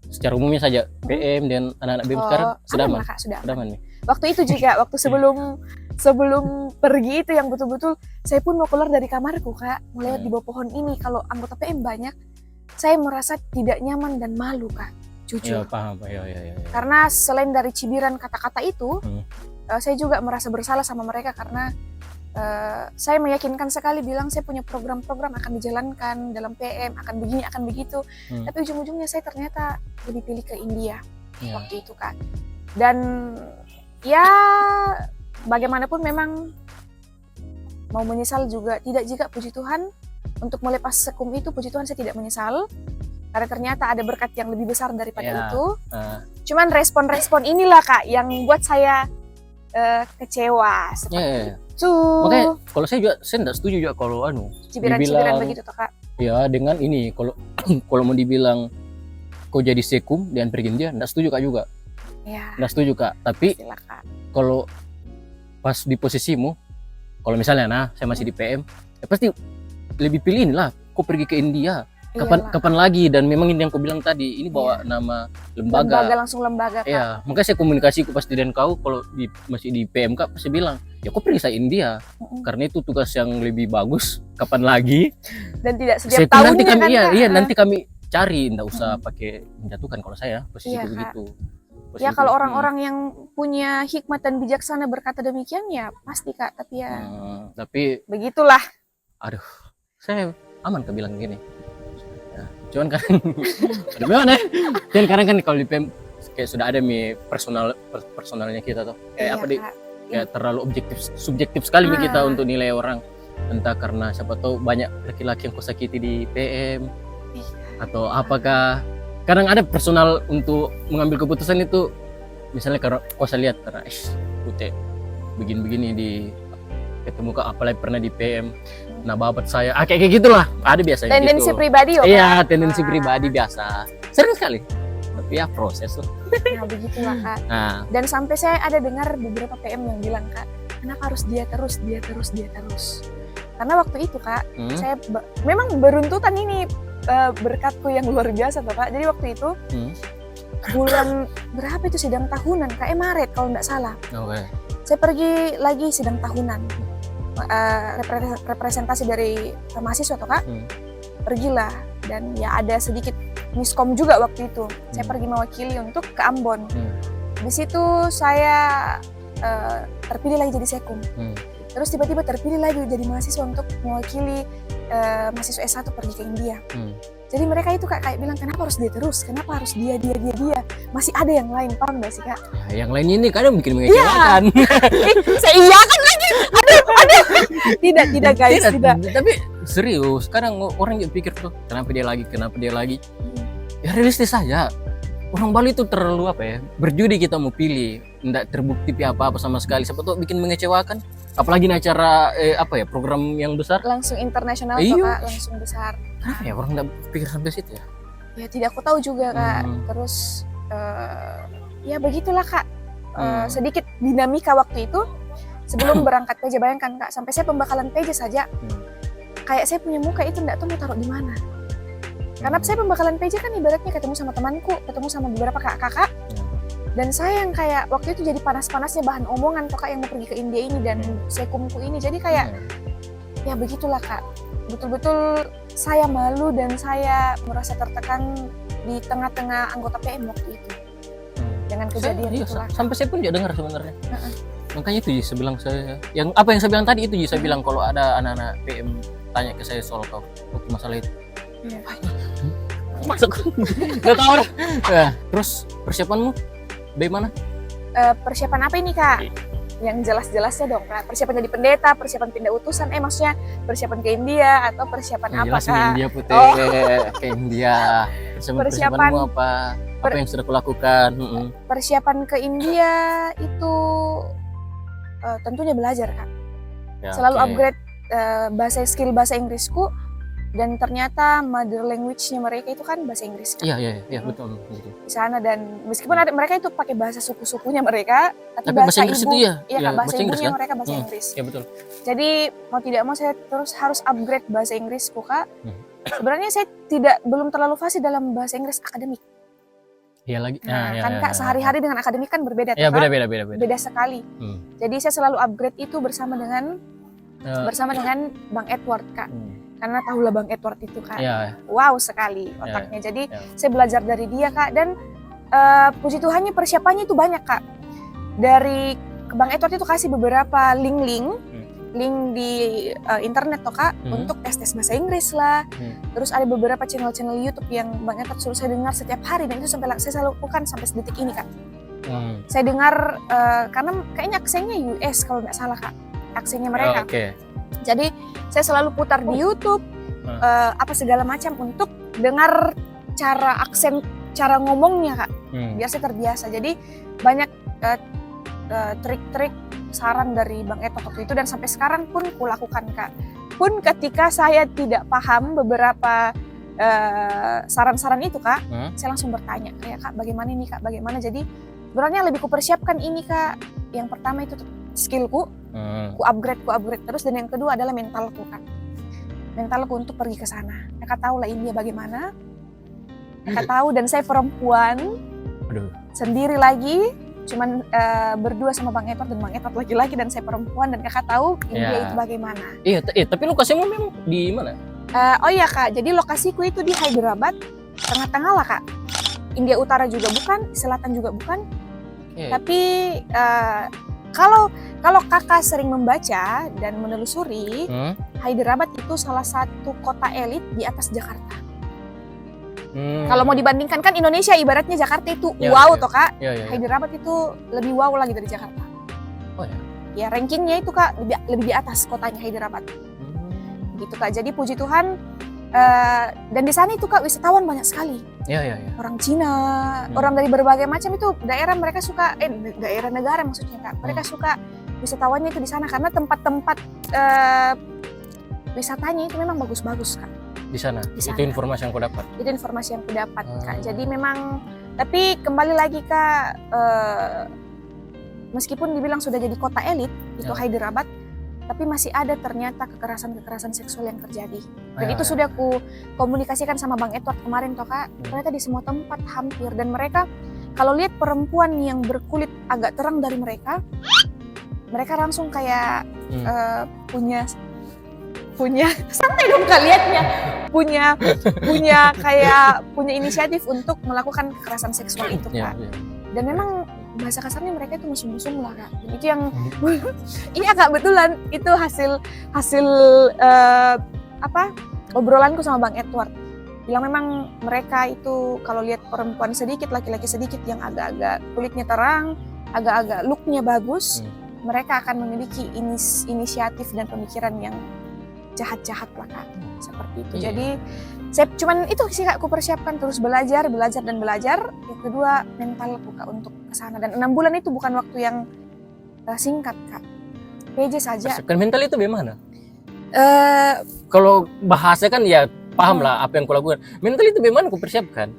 Speaker 1: secara umumnya saja PM dan anak-anak BEM sekarang sudah aman,
Speaker 2: Kak, sudah
Speaker 1: aman nih.
Speaker 2: Waktu itu juga waktu sebelum pergi itu yang betul-betul saya pun mau keluar dari kamarku, Kak, mau lewat di bawah pohon ini. Kalau anggota PM banyak, saya merasa tidak nyaman dan malu, Kak, jujur.
Speaker 1: Ya, paham. Ya.
Speaker 2: Karena selain dari cibiran kata-kata itu, saya juga merasa bersalah sama mereka karena saya meyakinkan sekali bilang saya punya program-program akan dijalankan dalam PM, akan begini, akan begitu. Tapi ujung-ujungnya saya ternyata lebih pilih ke India waktu itu, Kak. Dan ya bagaimanapun memang mau menyesal juga tidak, jika puji Tuhan untuk melepas Sekum itu, puji Tuhan saya tidak menyesal karena ternyata ada berkat yang lebih besar daripada itu. Cuman respon-respon inilah, Kak, yang membuat saya kecewa seperti itu.
Speaker 1: Makanya kalau saya tidak setuju juga kalau
Speaker 2: cibiran-cibiran begitu toh, Kak.
Speaker 1: Ya dengan ini kalau mau dibilang kau jadi Sekum dan pergi dia, tidak setuju, Kak, juga.
Speaker 2: Ya.
Speaker 1: Tidak setuju, Kak. Tapi kalau pas di posisimu, kalau misalnya saya masih di PM, ya pasti lebih pilih inilah kau pergi ke India. Kapan lagi, dan memang ini yang kau bilang tadi, ini bawa nama lembaga
Speaker 2: langsung lembaga, Kak.
Speaker 1: Iya, makanya saya komunikasi ku pasti dengan kau kalau masih di PMK pasti bilang, ya kau pergi saya India karena itu tugas yang lebih bagus, kapan lagi,
Speaker 2: dan tidak setiap tahunnya
Speaker 1: nanti kami,
Speaker 2: kan,
Speaker 1: nanti kami cari, nggak usah pakai menjatuhkan kalau saya posisi begitu.
Speaker 2: Ya kalau orang-orang yang punya hikmat dan bijaksana berkata demikian ya pasti, Kak, tapi ya
Speaker 1: tapi
Speaker 2: begitulah.
Speaker 1: Aduh, saya aman kebilang gini. Cuman kan gimana? Dan karena kan kalau di PM kayak sudah ada personalnya kita tuh. Kayak kayak terlalu subjektif sekali kita untuk nilai orang. Entah karena siapa tahu banyak laki-laki yang kusakiti di PM atau apakah kadang ada personal untuk mengambil keputusan itu, misalnya karena saya lihat karena putih begini-begini di ketemu Kak, apalagi pernah di PM. Nah, babat saya, kayak gitulah, ada biasanya
Speaker 2: tendensi
Speaker 1: gitu.
Speaker 2: pribadi,
Speaker 1: Iya, tendensi pribadi biasa, sering sekali. Tapi ya proses tuh.
Speaker 2: Nah, begitulah, Kak. Dan sampai saya ada dengar beberapa PM yang bilang, Kak, kenapa harus dia terus. Karena waktu itu, Kak, saya memang beruntutan ini berkatku yang luar biasa, tuh, Kak. Jadi waktu itu bulan berapa itu sidang tahunan, Kak? Maret kalau nggak salah. Saya pergi lagi sidang tahunan. Representasi dari mahasiswa toh, Kak, pergilah, dan ya ada sedikit miskom juga waktu itu. Saya pergi mewakili untuk ke Ambon. Di situ saya terpilih lagi jadi Sekum. Terus tiba-tiba terpilih lagi jadi mahasiswa untuk mewakili mahasiswa S1 pergi ke India. Jadi mereka itu kayak bilang kenapa harus dia terus, kenapa harus dia, masih ada yang lain, paham gak sih Kak?
Speaker 1: Nah, yang lain ini kadang bikin mengecewakan.
Speaker 2: Saya iyakan lagi, aduh, tidak guys, tidak.
Speaker 1: Tapi serius, kadang orang juga pikir tuh kenapa dia lagi. Ya realistis saja. Orang Bali itu terlalu berjudi kita mau pilih, tidak terbukti apa sama sekali. Siapa tuh bikin mengecewakan. Apalagi ini acara program yang besar.
Speaker 2: Langsung internasional
Speaker 1: Iya.
Speaker 2: tuh Kak, langsung besar.
Speaker 1: Kenapa ya orang tidak pikir sampai situ ya?
Speaker 2: Ya tidak aku tahu juga Kak. Terus ya begitulah Kak. Sedikit dinamika waktu itu sebelum berangkat PJ, bayangkan Kak, sampai saya pembekalan PJ saja. Kayak saya punya muka itu enggak tahu mau taruh di mana. Karena saya pembekalan PJ kan ibaratnya ketemu sama temanku, ketemu sama beberapa kakak. Dan saya yang kayak waktu itu jadi panas-panasnya bahan omongan tuh Kak, yang mau pergi ke India ini dan sekumku ini. Jadi kayak ya begitulah Kak. Betul-betul saya malu dan saya merasa tertekan di tengah-tengah anggota PM waktu itu. Dengan kejadian itu lah.
Speaker 1: Sampai saya pun juga dengar sebenarnya. Makanya itu saya bilang yang saya bilang tadi itu saya bilang kalau ada anak-anak PM tanya ke saya soal kau waktu masalah itu.
Speaker 2: Iya.
Speaker 1: Masuk. Enggak tahu dah. Ya, terus persiapanmu bagaimana?
Speaker 2: Persiapan apa ini Kak? Yang jelas-jelasnya dong Kak. Persiapan jadi pendeta, persiapan pindah utusan, maksudnya persiapan ke India atau persiapan apa
Speaker 1: Jelas
Speaker 2: Kak?
Speaker 1: ke India Putih, ke India. Persiapanmu apa? Apa yang sudah kulakukan?
Speaker 2: Persiapan ke India itu tentunya belajar Kak.
Speaker 1: Ya,
Speaker 2: Selalu upgrade skill bahasa Inggrisku, dan ternyata mother language-nya mereka itu kan bahasa Inggris kan?
Speaker 1: Iya betul.
Speaker 2: Di sana, dan meskipun ada mereka itu pakai bahasa suku-sukunya mereka, tapi
Speaker 1: bahasa Inggris
Speaker 2: ibu,
Speaker 1: itu ya?
Speaker 2: Iya Kak, bahasa
Speaker 1: Inggris
Speaker 2: ibunya
Speaker 1: kan?
Speaker 2: mereka bahasa Inggris.
Speaker 1: Iya betul.
Speaker 2: Jadi mau tidak mau saya terus harus upgrade bahasa Inggrisku Kak. Sebenarnya saya belum terlalu fasih dalam bahasa Inggris akademik.
Speaker 1: Iya lagi.
Speaker 2: Kan Kak, sehari-hari dengan akademik kan berbeda.
Speaker 1: Iya
Speaker 2: Kak.
Speaker 1: beda.
Speaker 2: Beda sekali. Jadi saya selalu upgrade itu bersama dengan Bang Edward Kak. Karena tahulah Bang Edward itu kan, wow sekali otaknya. Jadi saya belajar dari dia Kak, dan puji Tuhannya persiapannya itu banyak Kak. Dari Bang Edward itu kasih beberapa link di internet toh Kak, untuk tes bahasa Inggris lah. Terus ada beberapa channel YouTube yang Bang Edward suruh saya dengar setiap hari, dan itu sampai saya selalu lakukan sampai detik ini Kak. Saya dengar karena kayaknya aksennya US kalau nggak salah Kak, aksennya mereka. Jadi saya selalu putar di YouTube apa segala macam untuk dengar cara aksen, cara ngomongnya Kak, biar saya terbiasa. Jadi banyak trik-trik saran dari Bang Eto waktu itu, dan sampai sekarang pun kulakukan Kak. Pun ketika saya tidak paham beberapa saran-saran itu Kak, saya langsung bertanya kayak Kak bagaimana ini Kak, bagaimana. Jadi sebenarnya lebih kupersiapkan ini Kak. Yang pertama itu skillku, ku upgrade terus, dan yang kedua adalah mentalku Kak. Mentalku untuk pergi ke sana. Kakak tahu lah India bagaimana. Kakak tahu, dan saya perempuan. Sendiri lagi, cuman berdua sama Bang Edward, dan Bang Edward laki-laki dan saya perempuan, dan kakak tahu India itu bagaimana.
Speaker 1: Iya, tapi lokasimu memang di mana?
Speaker 2: Oh iya Kak, jadi lokasiku itu di Hyderabad, tengah-tengah lah Kak. India Utara juga bukan, selatan juga bukan. Tapi kalau kakak sering membaca dan menelusuri, Hyderabad itu salah satu kota elit di atas Jakarta. Kalau mau dibandingkan kan Indonesia ibaratnya Jakarta itu toh Kak. Hyderabad itu lebih wow lagi dari Jakarta.
Speaker 1: Oh ya.
Speaker 2: Ya rankingnya itu Kak lebih di atas kotanya Hyderabad. Gitu Kak. Jadi puji Tuhan, dan di sana itu Kak wisatawan banyak sekali. Orang Cina, orang dari berbagai macam itu daerah mereka suka, daerah negara maksudnya Kak. Mereka suka wisatawannya itu di sana karena tempat-tempat wisatanya itu memang bagus-bagus Kak. Di sana.
Speaker 1: Itu informasi yang aku dapat.
Speaker 2: Itu informasi yang aku dapat Kak. Jadi memang, tapi kembali lagi Kak, meskipun dibilang sudah jadi kota elit itu Hyderabad, tapi masih ada ternyata kekerasan seksual yang terjadi. Dan itu sudah aku komunikasikan sama Bang Edward kemarin toh Kak. Ternyata di semua tempat hampir, dan mereka kalau lihat perempuan yang berkulit agak terang dari mereka langsung kayak punya santai dong Kak lihatnya, punya inisiatif untuk melakukan kekerasan seksual itu Kak. Dan memang bahasa kasarnya mereka itu musuh-musuh lah Kak. Dan itu yang iya Kak, betulan itu hasil obrolanku sama Bang Edward. bilang memang mereka itu kalau lihat perempuan sedikit, laki-laki sedikit yang agak-agak kulitnya terang, agak-agak looknya bagus, mereka akan memiliki inisiatif dan pemikiran yang jahat-jahat lah Kak, seperti itu.
Speaker 1: Iya.
Speaker 2: Jadi saya cuman itu sih Kak, aku persiapkan terus belajar dan belajar. Yang kedua mentalku Kak untuk kesana, dan 6 bulan itu bukan waktu yang singkat Kak. PJ saja.
Speaker 1: Persiapkan mental itu bagaimana?
Speaker 2: Eh,
Speaker 1: Kalau bahasa kan ya paham lah apa yang kau lakukan. Mental itu bagaimana kau persiapkan?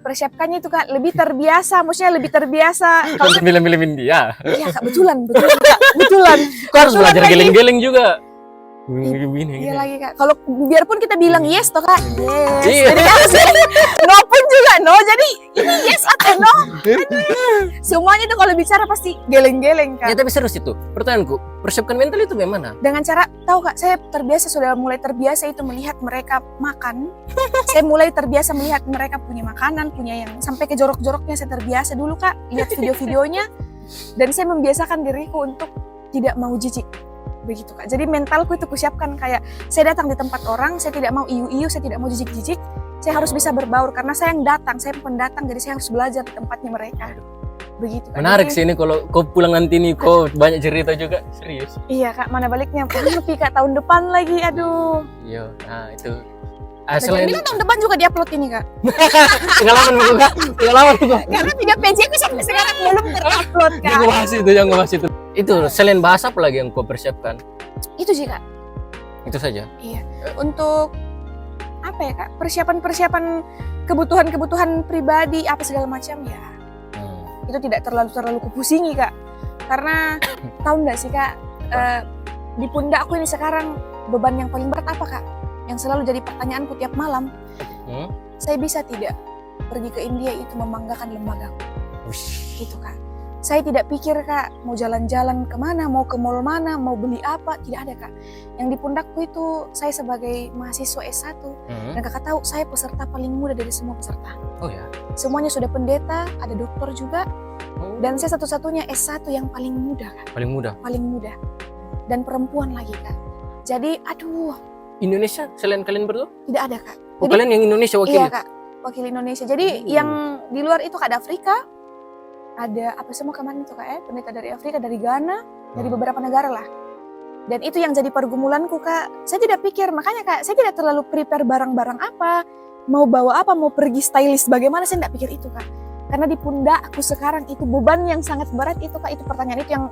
Speaker 2: persiapkannya itu Kak lebih terbiasa, maksudnya lebih terbiasa.
Speaker 1: Kau film-filmin dia.
Speaker 2: Iya Kak, betulan Kak, betulan.
Speaker 1: Kau harus
Speaker 2: Betulan
Speaker 1: belajar
Speaker 2: lagi.
Speaker 1: geleng-geleng juga. Gini.
Speaker 2: Iya lagi Kak. Kalau biarpun kita bilang yes toh Kak, yes.
Speaker 1: Iya.
Speaker 2: Jadi harus no pun juga no. Jadi ini yes atau no. Semuanya tuh kalau bicara pasti geleng-geleng
Speaker 1: Ya
Speaker 2: Kak.
Speaker 1: tapi serius itu. Pertanyaanku, persiapkan mental itu bagaimana?
Speaker 2: Dengan cara tahu Kak, saya sudah mulai terbiasa itu melihat mereka makan. Saya mulai terbiasa melihat mereka punya makanan, punya yang sampai ke jorok-joroknya saya terbiasa dulu Kak, lihat video-videonya, dan saya membiasakan diriku untuk tidak mau jijik. Begitu Kak. Jadi mentalku itu kusiapkan kayak saya datang di tempat orang, saya tidak mau iu-iu, saya tidak mau jijik-jijik. Saya harus bisa berbaur karena saya yang datang, saya pendatang, jadi saya harus belajar di tempatnya mereka. Begitu Kak.
Speaker 1: Menarik
Speaker 2: Jadi,
Speaker 1: sih ini kalau kau pulang nanti nih kau banyak cerita juga, serius.
Speaker 2: iya Kak, mana baliknya lebih Kak tahun depan lagi, aduh.
Speaker 1: Iya, nah itu.
Speaker 2: Jadi
Speaker 1: Selain
Speaker 2: bilang tahun depan juga diupload ini Kak.
Speaker 1: pengalaman buku, pengalaman buku.
Speaker 2: Karena 3 PJ aku sampai sekarang belum terupload Kak.
Speaker 1: Yang bahas itu, yang bahas itu. Itu selain bahasa apa lagi yang kau persiapkan?
Speaker 2: Itu sih Kak.
Speaker 1: Itu saja.
Speaker 2: Iya. Untuk apa ya Kak? Persiapan kebutuhan pribadi apa segala macam ya. Itu tidak terlalu kupusingi Kak. Karena tahu nggak sih Kak, di pundakku ini sekarang beban yang paling berat apa Kak? Yang selalu jadi pertanyaanku tiap malam. Saya bisa tidak pergi ke India itu membanggakan lembagaku? Gitu Kak. Saya tidak pikir Kak mau jalan-jalan kemana, mau ke mall mana, mau beli apa, tidak ada Kak. Yang di pundakku itu saya sebagai mahasiswa S1 dan Kakak tahu saya peserta paling muda dari semua peserta.
Speaker 1: Oh ya.
Speaker 2: Semuanya sudah pendeta, ada dokter juga, dan saya satu-satunya S1 yang paling muda Kak.
Speaker 1: Paling muda.
Speaker 2: Paling muda. Dan perempuan lagi Kak. Jadi aduh,
Speaker 1: Indonesia selain kalian berdua?
Speaker 2: tidak ada Kak.
Speaker 1: Oh,
Speaker 2: Jadi,
Speaker 1: kalian yang Indonesia wakil?
Speaker 2: iya Kak, wakil Indonesia. Jadi yang di luar itu Kak ada Afrika, ada apa semua kemarin itu Kak pendeta dari Afrika, dari Ghana, dari beberapa negara lah. Dan itu yang jadi pergumulanku Kak. Saya tidak pikir, makanya Kak, saya tidak terlalu prepare barang-barang apa, mau bawa apa, mau pergi stylist bagaimana, saya tidak pikir itu Kak. Karena di pundakku sekarang itu beban yang sangat berat itu Kak, itu pertanyaan itu yang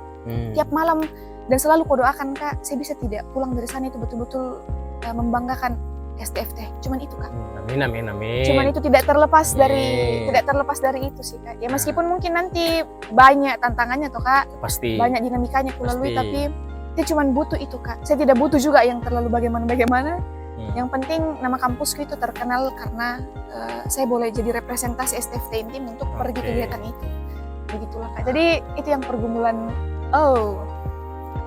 Speaker 2: tiap malam dan selalu kudoakan Kak, saya bisa tidak pulang dari sana itu betul-betul membanggakan STFT. Cuman itu Kak.
Speaker 1: Amin.
Speaker 2: Cuman itu tidak terlepas dari itu sih Kak. Ya meskipun mungkin nanti banyak tantangannya toh Kak,
Speaker 1: Pasti.
Speaker 2: banyak dinamikanya kulalui,
Speaker 1: Pasti.
Speaker 2: tapi saya cuman butuh itu Kak. Saya tidak butuh juga yang terlalu bagaimana. Yang penting nama kampusku itu terkenal karena saya boleh jadi representasi STFT Intim untuk pergi kegiatan itu. Begitulah Kak. Jadi itu yang pergumulan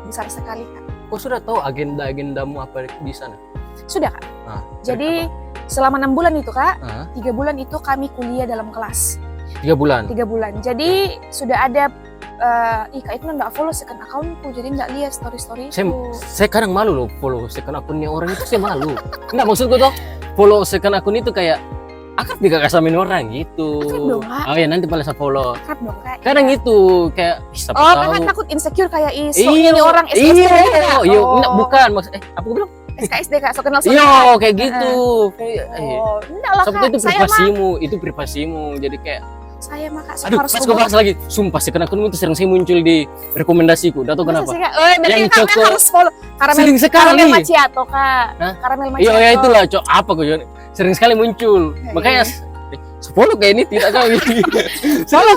Speaker 2: besar sekali Kak.
Speaker 1: Kau sudah tahu agenda-agendamu apa di sana?
Speaker 2: Sudah Kak. Jadi
Speaker 1: apa?
Speaker 2: selama 6 bulan itu Kak, 3
Speaker 1: Hah?
Speaker 2: bulan itu kami kuliah dalam kelas.
Speaker 1: 3 bulan.
Speaker 2: 3 bulan. Jadi sudah ada Kak itu nggak follow second accountku, jadi nggak lihat story-story itu.
Speaker 1: Saya kadang malu loh follow second akunnya orang itu, saya malu. Enggak, maksudku tuh follow second akun itu kayak akrab juga kasamin orang gitu.
Speaker 2: Akrab dong, Kak.
Speaker 1: Oh ya nanti balas follow.
Speaker 2: Akrab dong Kak.
Speaker 1: Kadang itu kayak siapa
Speaker 2: Oh,
Speaker 1: tahu.
Speaker 2: Kakak takut insecure kayak
Speaker 1: Iya,
Speaker 2: ini orang SKSD
Speaker 1: iya,
Speaker 2: Kak?
Speaker 1: iya,
Speaker 2: Oh,
Speaker 1: enggak, bukan maksud apa gue bilang?
Speaker 2: SKSD Kak, so kenal
Speaker 1: Iya, kayak gitu. Kayak
Speaker 2: Oh, enggak lah
Speaker 1: sebetulnya
Speaker 2: Kak,
Speaker 1: itu
Speaker 2: saya mah
Speaker 1: privasimu. Jadi kayak
Speaker 2: saya
Speaker 1: aduh,
Speaker 2: harus
Speaker 1: pas gue bahas lagi, sumpah second akun itu sering muncul di rekomendasiku. Udah tau
Speaker 2: Masa
Speaker 1: kenapa?
Speaker 2: sih, Kak? Berarti
Speaker 1: Yang
Speaker 2: Kakak
Speaker 1: Coko
Speaker 2: harus follow
Speaker 1: sering sekali.
Speaker 2: Karamel macchiato Kak.
Speaker 1: Hah?
Speaker 2: Karamel macchiato.
Speaker 1: Iya, ya itulah, cok apa kok sering sekali muncul.
Speaker 2: Iya,
Speaker 1: Makanya
Speaker 2: iya.
Speaker 1: follow kayak ini tidak tahu ini.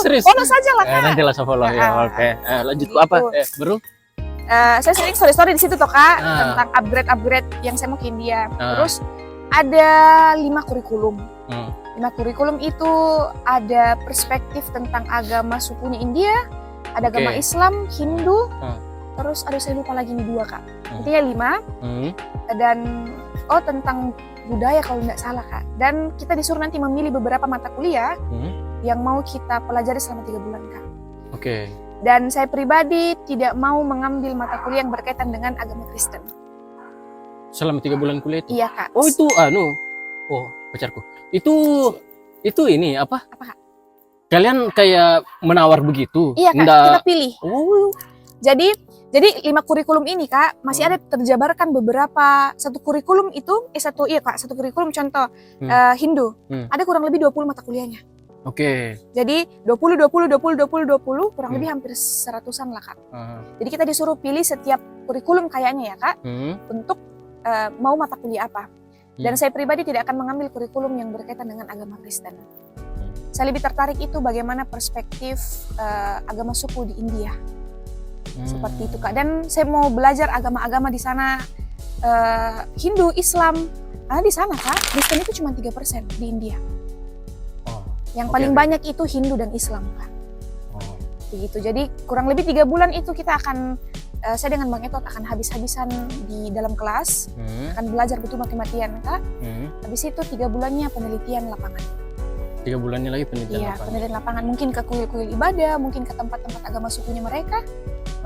Speaker 1: Serius.
Speaker 2: Follow saja lah Kak.
Speaker 1: Nanti lah follow ya. Oke. Lanjut ke apa? Bro.
Speaker 2: Saya sering story-story di situ toh Kak,
Speaker 1: Ah.
Speaker 2: tentang upgrade yang saya mau ke India.
Speaker 1: Ah.
Speaker 2: Terus ada 5 kurikulum. 5 kurikulum itu ada perspektif tentang agama sukunya India, ada agama
Speaker 1: Oke.
Speaker 2: Islam, Hindu,
Speaker 1: Ah.
Speaker 2: terus saya lupa lagi nih 2 Kak. Intinya 5
Speaker 1: Hmm.
Speaker 2: dan tentang budaya kalau nggak salah Kak. Dan kita disuruh nanti memilih beberapa mata kuliah yang mau kita pelajari selama 3 bulan Kak.
Speaker 1: Oke.
Speaker 2: Dan saya pribadi tidak mau mengambil mata kuliah yang berkaitan dengan agama Kristen.
Speaker 1: Selama 3 bulan kuliah itu.
Speaker 2: Iya Kak.
Speaker 1: Oh itu Oh pacarku. Itu ini apa?
Speaker 2: Apa, Kak?
Speaker 1: Kalian kayak menawar begitu?
Speaker 2: Iya, Kak,
Speaker 1: Nggak-
Speaker 2: kita pilih.
Speaker 1: Oh,
Speaker 2: Jadi 5 kurikulum ini, Kak, masih ada terjabarkan beberapa, satu kurikulum itu satu kurikulum contoh Hindu. Ada kurang lebih 20 mata kuliahnya.
Speaker 1: oke.
Speaker 2: Jadi 20 kurang lebih hampir 100-an lah, Kak. Jadi kita disuruh pilih setiap kurikulum kayaknya ya, Kak, untuk mau mata kuliah apa. Dan saya pribadi tidak akan mengambil kurikulum yang berkaitan dengan agama Kristen. Saya lebih tertarik itu bagaimana perspektif agama suku di India. Seperti itu, Kak. Dan saya mau belajar agama-agama di sana, Hindu, Islam. Karena di sana, Kak, Kristen itu cuma 3% di India. Yang paling banyak itu Hindu dan Islam, Kak. Begitu. Jadi kurang lebih 3 bulan itu kita akan, saya dengan Bang Etot akan habis-habisan di dalam kelas, akan belajar betul mati-matian, Kak. Habis itu 3 bulannya penelitian lapangan.
Speaker 1: 3 bulannya lagi penelitian
Speaker 2: Iya,
Speaker 1: lapangan.
Speaker 2: penelitian lapangan. Mungkin ke kuil-kuil ibadah, mungkin ke tempat-tempat agama sukunya mereka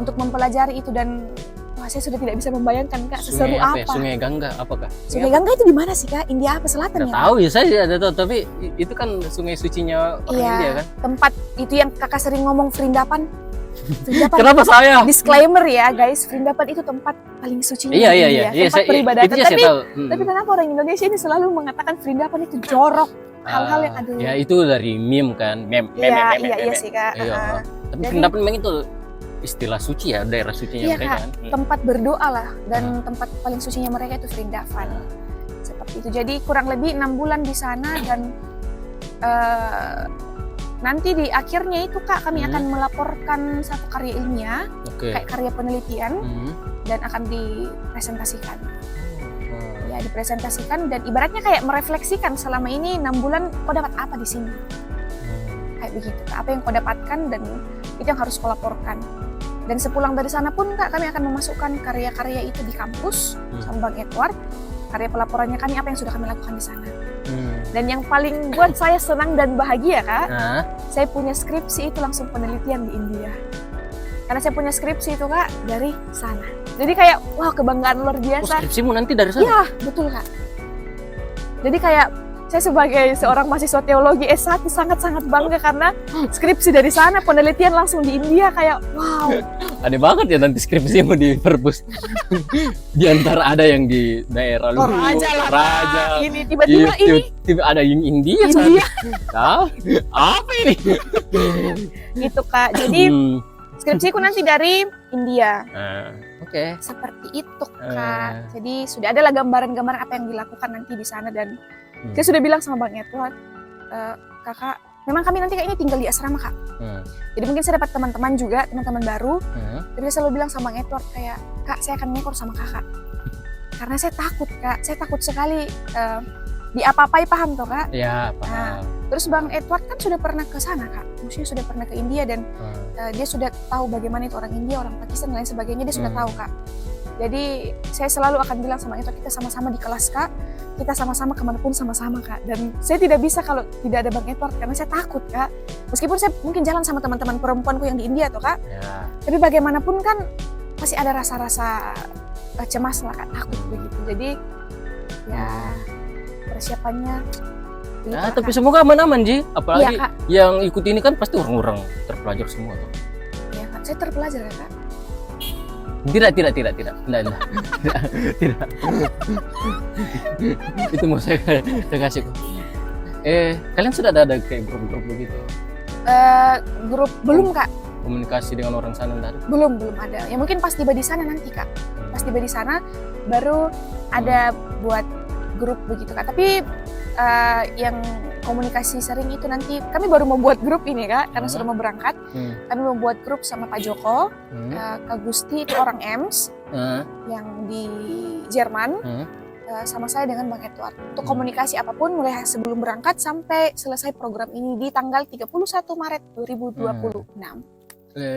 Speaker 2: untuk mempelajari itu. Dan saya sudah tidak bisa membayangkan, Kak, seseru
Speaker 1: Sungai apa?
Speaker 2: apa.
Speaker 1: Sungai Gangga apakah?
Speaker 2: Sungai Gangga itu di mana sih, Kak? India apa selatan
Speaker 1: Nggak
Speaker 2: ya?
Speaker 1: tahu ya, saya ada tahu, tapi itu kan sungai sucinya orang
Speaker 2: Iya,
Speaker 1: India kan.
Speaker 2: tempat itu yang Kakak sering ngomong Vrindavan. Vrindavan.
Speaker 1: Kenapa saya?
Speaker 2: Disclaimer ya, guys, Vrindavan itu tempat paling suci
Speaker 1: Iya,
Speaker 2: di
Speaker 1: iya,
Speaker 2: India,
Speaker 1: iya.
Speaker 2: tempat peribadatan.
Speaker 1: Itu saya tahu.
Speaker 2: Tapi kenapa orang Indonesia ini selalu mengatakan Vrindavan itu jorok, hal-hal yang aduh.
Speaker 1: Ya itu dari meme kan, meme.
Speaker 2: Iya sih, Kak.
Speaker 1: Iya. Tapi
Speaker 2: Jadi-
Speaker 1: pendapat memang itu istilah suci ya, daerah sucinya
Speaker 2: Iya,
Speaker 1: mereka
Speaker 2: Kak,
Speaker 1: kan.
Speaker 2: tempat berdoa lah, dan tempat paling sucinya mereka itu Vrindavan. Seperti itu. Jadi kurang lebih 6 bulan di sana, dan nanti di akhirnya itu, Kak, kami akan melaporkan satu karya ilmiah,
Speaker 1: Oke.
Speaker 2: kayak karya penelitian, dan akan dipresentasikan. Ya, dipresentasikan dan ibaratnya kayak merefleksikan selama ini 6 bulan kau dapat apa di sini. Kayak begitu, Kak. Apa yang kau dapatkan, dan itu yang harus kau laporkan. Dan sepulang dari sana pun, Kak, kami akan memasukkan karya-karya itu di kampus sama Bang Edward. Karya pelaporannya kami, apa yang sudah kami lakukan di sana. Dan yang paling buat saya senang dan bahagia, Kak, saya punya skripsi itu langsung penelitian di India. Karena saya punya skripsi itu, Kak, dari sana. Jadi kayak, wah, kebanggaan luar
Speaker 1: Oh,
Speaker 2: biasa.
Speaker 1: skripsimu nanti dari sana?
Speaker 2: Iya, betul, Kak. Jadi kayak saya sebagai seorang mahasiswa teologi S1 sangat-sangat bangga karena skripsi dari sana, penelitian langsung di India, kayak wow.
Speaker 1: Aneh banget ya nanti skripsimu di perpus. Di antara ada yang di daerah luar.
Speaker 2: Raja lah, Kak.
Speaker 1: Raja.
Speaker 2: Ini tiba-tiba ini
Speaker 1: Tiba ada yang India.
Speaker 2: India.
Speaker 1: Tahu? Apa ini?
Speaker 2: Gitu, Kak. Jadi skripsiku nanti dari India.
Speaker 1: Oke.
Speaker 2: Seperti itu, Kak. Jadi sudah adalah gambaran-gambaran apa yang dilakukan nanti di sana. Dan saya sudah bilang sama Bang Edward, Kakak, memang kami nanti kayaknya tinggal di asrama, Kak. Jadi mungkin saya dapat teman-teman juga, teman-teman baru. Tapi saya selalu bilang sama Bang Edward kayak, Kak, saya akan ngekor sama Kakak. Karena saya takut, Kak. Saya takut sekali diapa-apai, paham toh, Kak?
Speaker 1: Ya, paham.
Speaker 2: Terus Bang Edward kan sudah pernah ke sana, Kak. Maksudnya sudah pernah ke India, dan dia sudah tahu bagaimana itu orang India, orang Pakistan, dan lain sebagainya. Dia sudah tahu, Kak. Jadi saya selalu akan bilang sama Edward, kita sama-sama di kelas, Kak. Kita sama-sama kemanapun sama-sama, Kak. Dan saya tidak bisa kalau tidak ada Bang Edward, karena saya takut, Kak. Meskipun saya mungkin jalan sama teman-teman perempuanku yang di India tuh, Kak.
Speaker 1: Ya.
Speaker 2: Tapi bagaimanapun kan masih ada rasa-rasa cemas lah, Kak, takut begitu. Jadi ya persiapannya begitu
Speaker 1: Ya,
Speaker 2: lah,
Speaker 1: tapi
Speaker 2: Kak.
Speaker 1: semoga aman-aman, Ji. Apalagi
Speaker 2: Iya, Kak.
Speaker 1: yang ikut ini kan pasti orang-orang terpelajar semua tuh.
Speaker 2: Iya, Kak. Saya terpelajar, Kak.
Speaker 1: Tidak. Itu mau saya kasih kok. Kalian sudah ada kayak grup-grup begitu?
Speaker 2: Grup belum, Kak.
Speaker 1: Komunikasi dengan orang sana enggak ada?
Speaker 2: Belum ada. Ya mungkin pas tiba di sana nanti, Kak. Pas tiba di sana baru ada buat grup begitu, Kak. Tapi yang komunikasi sering itu nanti kami baru membuat grup ini, Kak, karena sudah mau berangkat. Kami membuat grup sama Pak Joko, Kak Gusti itu orang EMS yang di Jerman, sama saya dengan Bang Edward untuk komunikasi apapun mulai sebelum berangkat sampai selesai program ini di tanggal 31 Maret 2026.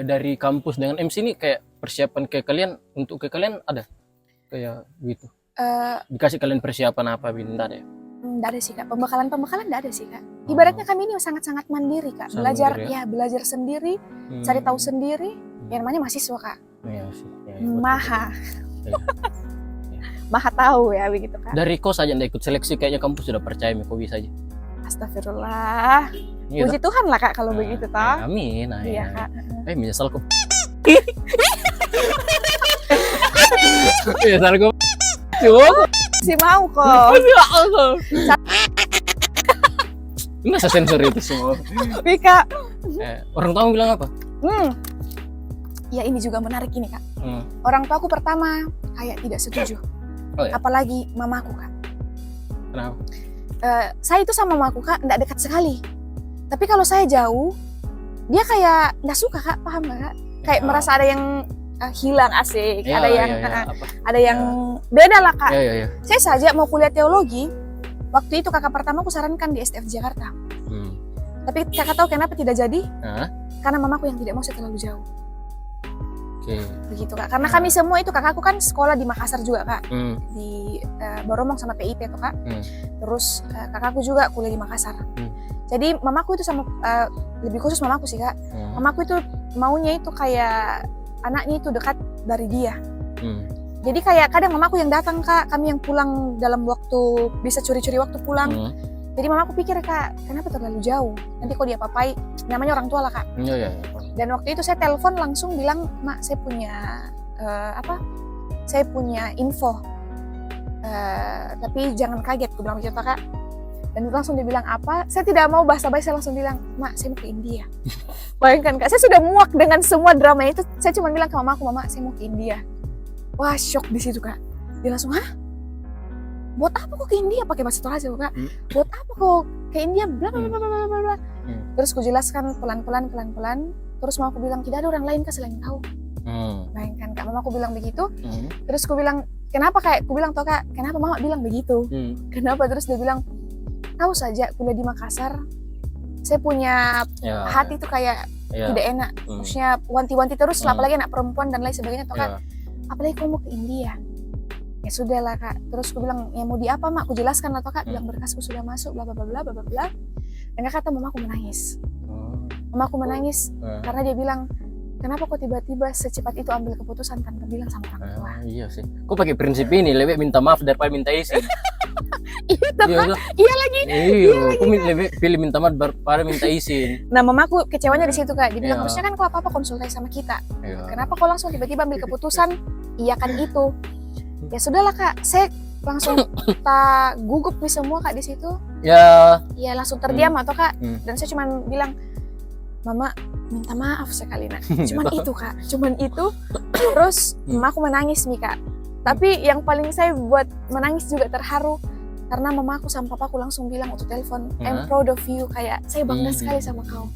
Speaker 1: Dari kampus dengan MC ini kayak persiapan ke kalian, untuk ke kalian ada kayak gitu? Dikasih kalian persiapan apa, Binda ada ya?
Speaker 2: Nggak ada sih, Kak. Pembekalan nggak ada sih, Kak. Ibaratnya kami ini sangat-sangat mandiri, Kak. Belajar
Speaker 1: Mandiri,
Speaker 2: belajar sendiri, cari tahu sendiri. Yang namanya mahasiswa, Kak.
Speaker 1: Iya sih. Ya,
Speaker 2: Maha.
Speaker 1: Iya.
Speaker 2: maha tahu ya begitu kak.
Speaker 1: Dari kau saja ndak ikut seleksi kayaknya kamu sudah percaya kok bisa aja.
Speaker 2: Astagfirullah.
Speaker 1: Iya,
Speaker 2: Puji Tuhan lah kak kalau begitu toh.
Speaker 1: Amin.
Speaker 2: Iya kak.
Speaker 1: Menyesal kok. Menyesal kok. Coba.
Speaker 2: Si mau kok.
Speaker 1: Masa sensor itu semua?
Speaker 2: Mika.
Speaker 1: Orang tua bilang apa?
Speaker 2: Ya ini juga menarik ini kak. Orang tua aku pertama kayak tidak setuju.
Speaker 1: Oh, ya?
Speaker 2: Apalagi mamaku kak.
Speaker 1: Kenapa?
Speaker 2: Saya itu sama mamaku kak tidak dekat sekali. Tapi kalau saya jauh, dia kayak nggak suka kak, paham nggak kak? Kayak merasa ada yang hilang asik,
Speaker 1: Ya,
Speaker 2: ada yang
Speaker 1: apa?
Speaker 2: ada yang beda lah kak.
Speaker 1: Ya.
Speaker 2: Saya saja mau kuliah teologi, waktu itu kakak pertama aku sarankan di STF Jakarta. Tapi kakak tahu kenapa tidak jadi? Karena mamaku yang tidak mau saya terlalu jauh. Begitu kak. Karena kami semua itu kakakku kan sekolah di Makassar juga kak, di Baromong sama PIP tuh kak. Terus kakakku juga kuliah di Makassar. Jadi mamaku itu sama lebih khusus mamaku sih kak. Mamaku itu maunya itu kayak anaknya itu dekat dari dia. Jadi kayak kadang mamaku yang datang kak, kami yang pulang dalam waktu bisa curi-curi waktu pulang. Jadi mamaku pikir kak, kenapa terlalu jauh? Nanti kalau dia papai, namanya orang tua lah kak.
Speaker 1: Iya.
Speaker 2: Dan waktu itu saya telepon langsung bilang, mak saya punya saya punya info. Tapi jangan kaget, aku bilang begitu kak. Dan langsung dia bilang apa? Saya tidak mau basa-basi, saya langsung bilang, mak saya mau ke India. Bayangkan kak, saya sudah muak dengan semua drama itu. Saya cuma bilang ke mamaku, mama saya mau ke India. Wah shock di situ kak. Dia langsung, hah? Buat apa kok ke India? Pakai bahasa Toraja kak. Buat apa kok ke India? Bla bla bla bla bla bla. Terus aku jelaskan pelan-pelan. Terus mamaku bilang, tidak ada orang lain kak selain kau. Bayangkan kak, mamaku bilang begitu. Terus aku bilang, kenapa kak? Aku bilang toh kak, kenapa mama bilang begitu? Kenapa? Terus dia bilang, tahu saja kuliah di Makassar, saya punya hati itu kayak tidak enak. Maksudnya wanti-wanti terus, apalagi anak perempuan dan lain sebagainya toh kak. Apalagi kamu mau ke India. Ya sudah lah kak. Terus aku bilang, ya mau di apa mak? Aku jelaskan lah toh kak. Bilang berkasku sudah masuk, bla bla bla bla bla bla. Dan kata mamaku menangis. Mamaku menangis karena dia bilang, kenapa kok tiba-tiba secepat itu ambil keputusan tanpa bilang sama orang tua?
Speaker 1: Iya sih. Kok pakai prinsip ini, lebih minta maaf daripada minta izin.
Speaker 2: Iya toh kak. Iya lagi.
Speaker 1: Iya, aku lebih pilih minta maaf daripada minta izin.
Speaker 2: Nah mamaku kecewanya di situ kak. Dia bilang, harusnya kan kau apa-apa konsultasi sama kita. Kenapa kau langsung tiba-tiba ambil keputusan? Iya kan itu. Ya sudahlah kak, saya langsung tak gugup nih semua kak di situ. Ya langsung terdiam atau kak. Dan saya cuma bilang, mama minta maaf sekali nak. Cuman itu kak, cuman itu. Terus mamaku menangis nih kak. Tapi yang paling saya buat menangis juga terharu karena mamaku sama papaku langsung bilang waktu telepon, I'm proud of you, kayak saya bangga sekali sama kau.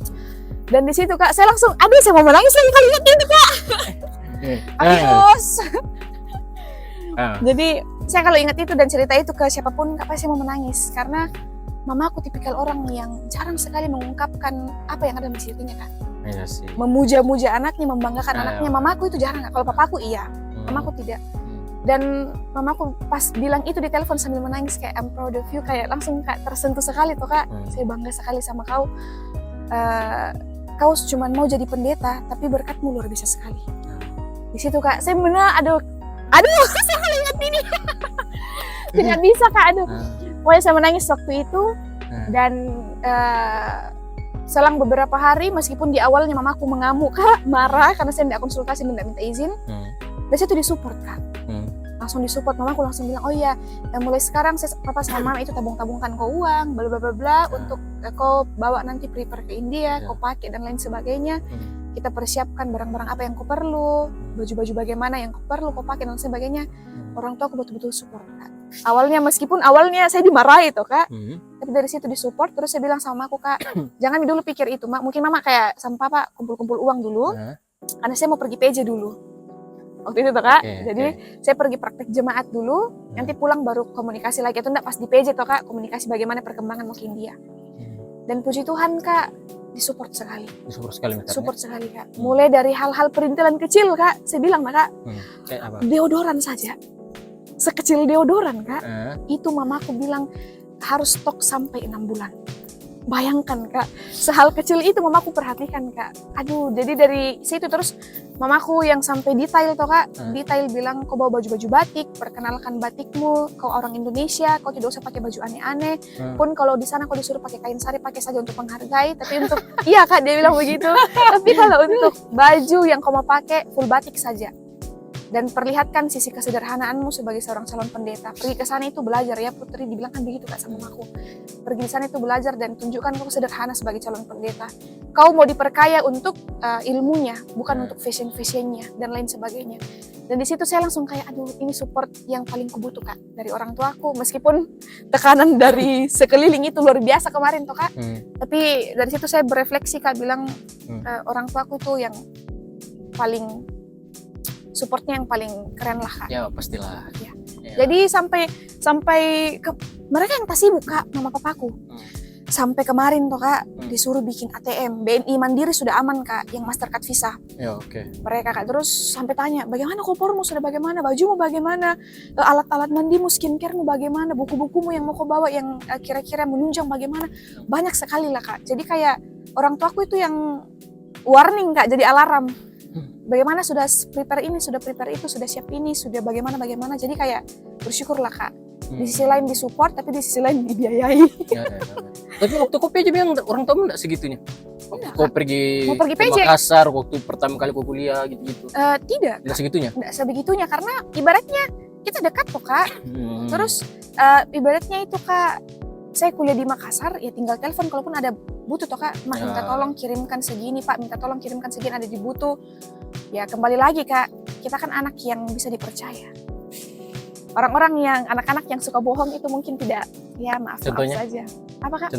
Speaker 2: Dan di situ kak, saya langsung, aduh saya mau menangis lagi kali ingat itu kak. Adios. Jadi saya kalau ingat itu dan cerita itu ke siapapun, kak pasti saya mau menangis karena mamaku tipikal orang yang jarang sekali mengungkapkan apa yang ada di hatinya kan.
Speaker 1: Iya sih.
Speaker 2: Memuja-muja anaknya, membanggakan anaknya. Mamaku itu jarang. Kalau papaku iya, mamaku tidak. Dan mamaku pas bilang itu di telepon sambil menangis kayak I'm proud of you, kayak langsung kak tersentuh sekali tuh kak. Saya bangga sekali sama kau. Kau cuma mau jadi pendeta, tapi berkatmu luar biasa sekali. Di situ kak, saya benar aduh, saya lihat ini. Tidak bisa kak, aduh. Pokoknya saya menangis waktu itu dan selang beberapa hari meskipun di awalnya mamaku mengamuk kak, marah karena saya tidak konsultasi, tidak minta izin, dan saya tuh disupport kak, langsung disupport. Mamaku langsung bilang, oh iya, mulai sekarang papa sama mama itu tabung-tabungkan kau uang, bla bla bla bla, untuk kau bawa nanti prepare ke India, kau pakai dan lain sebagainya. Kita persiapkan barang-barang apa yang kau perlu, baju-baju bagaimana yang kau perlu kau pakai dan sebagainya. Orang tua aku betul-betul support kak. Awalnya meskipun awalnya saya dimarahi tuh kak, tapi dari situ disupport. Terus saya bilang sama aku kak, jangan dulu pikir itu mak, mungkin mama kayak sama papa kumpul-kumpul uang dulu, karena saya mau pergi PJ dulu waktu itu tuh kak. Jadi saya pergi praktek jemaat dulu, nanti pulang baru komunikasi lagi atau enggak pas di PJ tuh kak, komunikasi bagaimana perkembangan mau ke India. Dan puji Tuhan kak, disupport sekali. Support sekali kak. Mulai dari hal-hal perintilan kecil kak, saya bilang kak, deodoran saja. Sekecil deodoran kak, itu mamaku bilang harus stok sampai 6 bulan. bayangkan kak, sehal kecil itu mamaku perhatikan kak. Aduh, jadi dari situ terus mamaku yang sampai detail toh kak, detail bilang kau bawa baju-baju batik, perkenalkan batikmu, kau orang Indonesia, kau tidak usah pakai baju aneh-aneh. Pun kalau di sana kau disuruh pakai kain sari, pakai saja untuk menghargai. Tapi untuk iya kak, dia bilang begitu. Tapi kalau untuk baju yang kau mau pakai full batik saja. Dan perlihatkan sisi kesederhanaanmu sebagai seorang calon pendeta. Pergi ke sana itu belajar ya Putri, dibilang kan begitu kak sama aku. Pergi di sana itu belajar dan tunjukkan kau sederhana sebagai calon pendeta. Kau mau diperkaya untuk ilmunya, bukan untuk fashion-fashionnya dan lain sebagainya. Dan di situ saya langsung kayak, aduh ini support yang paling kubutuh kak dari orang tuaku. Meskipun tekanan dari sekeliling itu luar biasa kemarin toh kak. Tapi dari situ saya berefleksi kak, bilang orang tuaku itu yang paling supportnya yang paling keren lah kak.
Speaker 1: Ya pastilah.
Speaker 2: Ya. Jadi sampai ke mereka yang tak sibuk kak, mama papaku. Sampai kemarin tuh kak disuruh bikin ATM, BNI Mandiri sudah aman kak, yang Mastercard Visa.
Speaker 1: Ya oke.
Speaker 2: Mereka kak terus sampai tanya, bagaimana kopormu sudah bagaimana, bajumu bagaimana, alat-alat mandimu, skincaremu bagaimana, buku-bukumu yang mau kau bawa yang kira-kira menunjang bagaimana, banyak sekali lah kak. Jadi kayak orang tuaku itu yang warning kak, jadi alarm. Bagaimana sudah prepare ini, sudah prepare itu, sudah siap ini, sudah bagaimana. Jadi kayak bersyukurlah kak. Di sisi lain disupport, tapi di sisi lain dibiayai.
Speaker 1: Ya. Tapi waktu kau PJ bilang orang tua enggak segitunya. Waktu kau pergi
Speaker 2: mau pergi
Speaker 1: ke
Speaker 2: PJ.
Speaker 1: Makassar, waktu pertama kali kau kuliah gitu-gitu.
Speaker 2: Tidak.
Speaker 1: Enggak segitunya.
Speaker 2: Enggak sebegitunya karena ibaratnya kita dekat tuh kak. Terus ibaratnya itu kak, saya kuliah di Makassar, ya tinggal telepon kalaupun ada butuh toh kak, minta tolong kirimkan segini pak, minta tolong kirimkan segini, ada dibutuh. Ya kembali lagi kak, kita kan anak yang bisa dipercaya. Orang-orang yang anak-anak yang suka bohong itu mungkin tidak, ya maaf saja. Apa kak?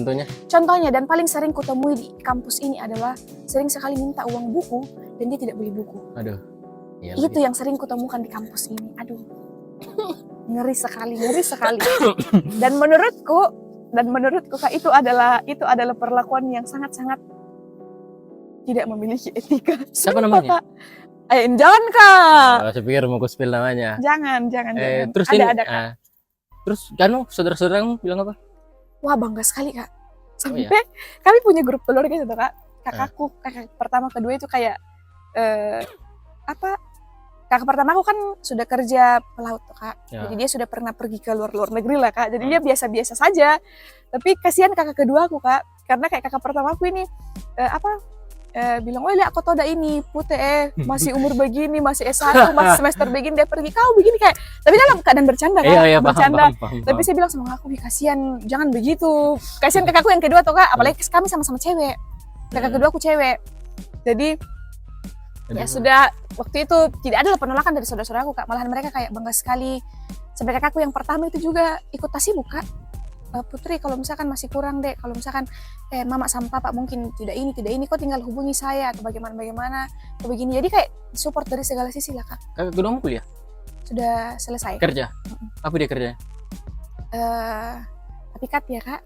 Speaker 2: Contohnya dan paling sering kutemui di kampus ini adalah sering sekali minta uang buku dan dia tidak beli buku.
Speaker 1: Aduh.
Speaker 2: Itu yang sering kutemukan di kampus ini. Aduh. Ngeri sekali. Dan menurutku kak itu adalah perlakuan yang sangat-sangat tidak memiliki etika.
Speaker 1: Siapa namanya?
Speaker 2: Jangan kak.
Speaker 1: Saya pikir mau spill namanya.
Speaker 2: Jangan.
Speaker 1: Terus
Speaker 2: ada kak.
Speaker 1: Terus saudara-saudara bilang apa?
Speaker 2: Wah bangga sekali kak. Sampai kami punya grup keluarga gitu kak. Kakakku, kakak pertama kedua itu kayak kakak pertama aku kan sudah kerja pelaut tuh kak. Jadi dia sudah pernah pergi ke luar negeri lah kak. Jadi dia biasa-biasa saja. Tapi kasihan kakak kedua aku kak. Karena kayak kakak pertama aku ini bilang, oh lihat aku tahu ini Putih masih umur begini, masih S1, masih semester begini, dia pergi, kau begini kayak, tapi dalam keadaan bercanda kan, bercanda. Tapi saya bilang sama aku, kasihan, jangan begitu, kasihan kakakku yang kedua tuh kak, apalagi kami sama-sama cewek, kakak kedua aku cewek, jadi ya sudah waktu itu tidak ada penolakan dari saudara-saudaraku kak, malahan mereka kayak bangga sekali. Sampai kakakku yang pertama itu juga ikut tasibuk kak. Putri kalau misalkan masih kurang dek, kalau misalkan mama sama papa mungkin tidak ini, kok tinggal hubungi saya atau bagaimana atau begini. Jadi kayak support dari segala sisi lah kak. Kakak
Speaker 1: kedua mau kuliah?
Speaker 2: Sudah selesai.
Speaker 1: Kerja? Apa dia kerjanya?
Speaker 2: Apikat ya kak.